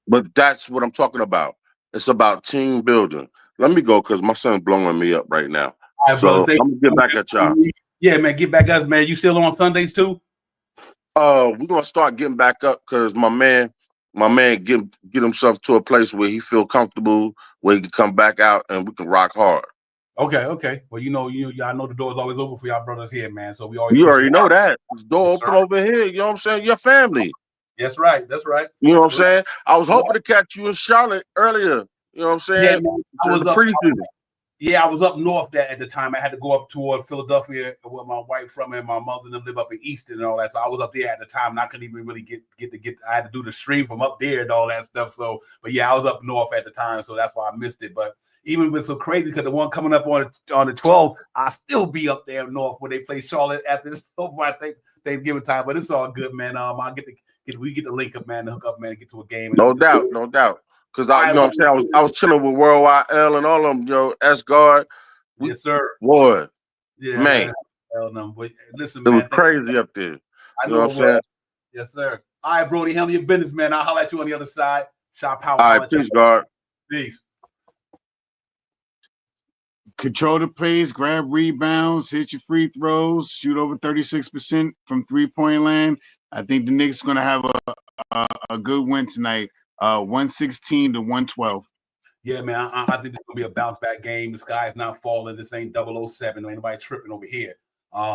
But that's what I'm talking about. It's about team building. Let me go because my son's blowing me up right now. All right, So brother, I'm gonna get back at y'all. Yeah, man, get back at us, man. You still on Sundays too? We're gonna start getting back up because my man get himself to a place where he feel comfortable, where he can come back out and we can rock hard. Okay. Well, y'all know the door is always open for y'all brothers here, man. So we always. You already know that. The door Yes, open sir. over here. You know what I'm saying? Your family. That's right. You know what I'm saying? I was hoping to catch you in Charlotte earlier. You know what I'm saying? Yeah, man. I was up north at the time. I had to go up toward Philadelphia where my wife from and my mother and them live up in Easton and all that. So I was up there at the time and I couldn't even really get. I had to do the stream from up there and all that stuff. So, but yeah, I was up north at the time, so that's why I missed it. But even with so crazy because the one coming up on the 12th, I'll still be up there north when they play Charlotte after this. So far, I think Thanksgiving time, but it's all good, man. I'll we get the link up, man, to hook up, man, and get to a game. No doubt. Because you know what I'm saying, I was chilling with Worldwide L and all of them, S Guard. Yes, sir. Boy, yeah, man. But listen, it man, was crazy up there. I know what I'm saying? Yes, sir. All right, Brody, handle your business, man. I'll holler at you on the other side. Shop power. All right, peace, guard. Peace. Control the pace, grab rebounds, hit your free throws, shoot over 36% from 3-point land. I think the Knicks are going to have a good win tonight, 116 to 112. Yeah, man, I think it's going to be a bounce back game. The sky is not falling. This ain't 007. Ain't nobody tripping over here.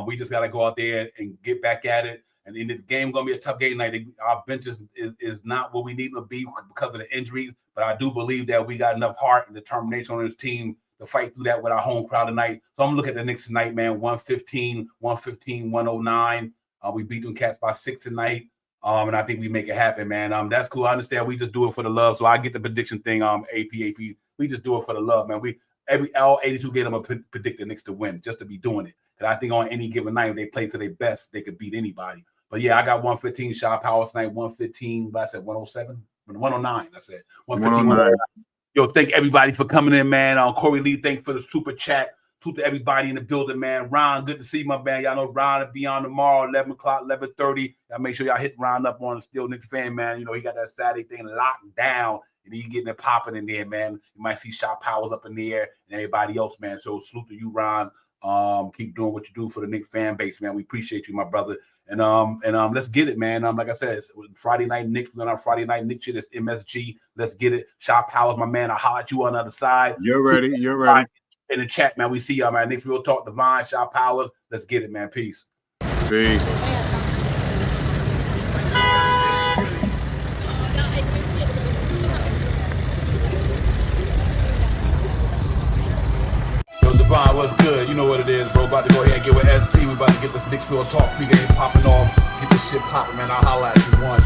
We just got to go out there and get back at it. And then the game going to be a tough game tonight. Our bench is not what we need to be because of the injuries, but I do believe that we got enough heart and determination on this team to fight through that with our home crowd tonight. So I'm going to look at the Knicks tonight, man, 115, 109. We beat them Cats by 6 tonight. And I think we make it happen, man. That's cool. I understand we just do it for the love. So I get the prediction thing, AP. We just do it for the love, man. All 82 games, I'm going to predict the Knicks to win just to be doing it. And I think on any given night, if they play to their best, they could beat anybody. But yeah, I got 115 shot power tonight, 115, but I said 107, 109. I said 115. 109. Yo, thank everybody for coming in, man. Corey Lee, thank you for the super chat. To everybody in the building, man. Ron, good to see you, my man. Y'all know Ron will be on tomorrow, 11 o'clock, 11:30. Y'all make sure y'all hit Ron up on the Still Knicks fan, man. You know, he got that Saturday thing locked down, and he getting it popping in there, man. You might see Shot Powers up in the air and everybody else, man. So salute to you, Ron. Keep doing what you do for the Knicks fan base, man. We appreciate you, my brother. And let's get it, man. Like I said, it's Friday night Knicks. We're gonna have Friday night Knicks shit. It's MSG. Let's get it. Shot Powers, my man. I'll holler at you on the other side. You're ready. In the chat, man. We see y'all, man. Next we'll talk Divine, Shot Powers. Let's get it, man. Peace. Peace. Yo, Divine, what's good? You know what it is, bro. About to go ahead and get with SP. We about to get this Knicks Real Talk pregame popping off. Get this shit popping, man. I'll holler at you one.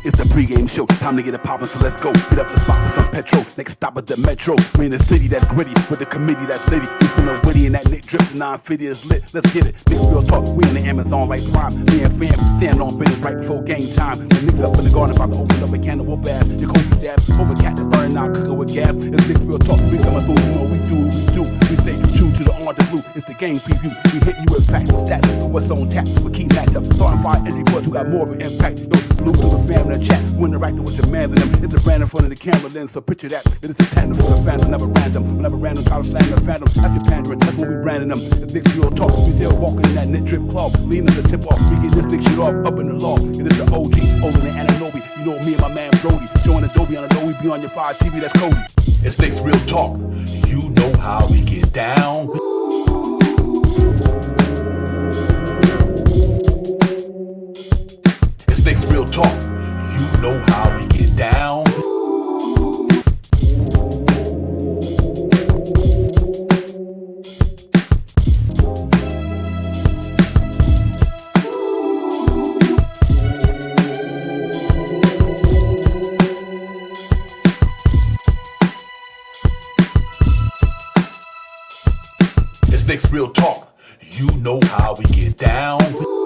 It's the pregame show, time to get it poppin', so let's go. Get up the spot with some petrol, next stop at the metro. We in the city that's gritty, with the committee that's litty. We feelin' witty and that Nick drip, the 950 is lit. Let's get it, Knicks Real Talk, we in the Amazon like Prime. Me and fam, stand on business right before game time. The Knicks up in the garden, about to open up a can of whoop ass. Your coach stab, over cat, burn out, cooking with gas. It's Knicks Real Talk, we coming through, you know we do what we do. We stay true to the art, blue. It's the game preview. We hit you with facts and stats. What's on tap? With key matchup. Starting fire entry boys who got more of an impact. Yo, salute to the family in the chat. When the right with the man in them. It's a brand in front of the camera lens. So picture that. It is a tandem for the fans. Never random. Whenever random, try to slam the phantom. That's your pandering. That's when we branding them. The big real talk. We still walking in that knit drip club. Leaning the tip off. We get this big shit off up in the law. It is the OG. Older than Ananobi. You know me and my man Brody. Join Adobe on Adobe. Be on your Fire TV. That's Cody. It's Nick's Real Talk. You know how we get down. It's Nick's Real Talk. You know how we get down. It's Nick's Real Talk. You know how we get down.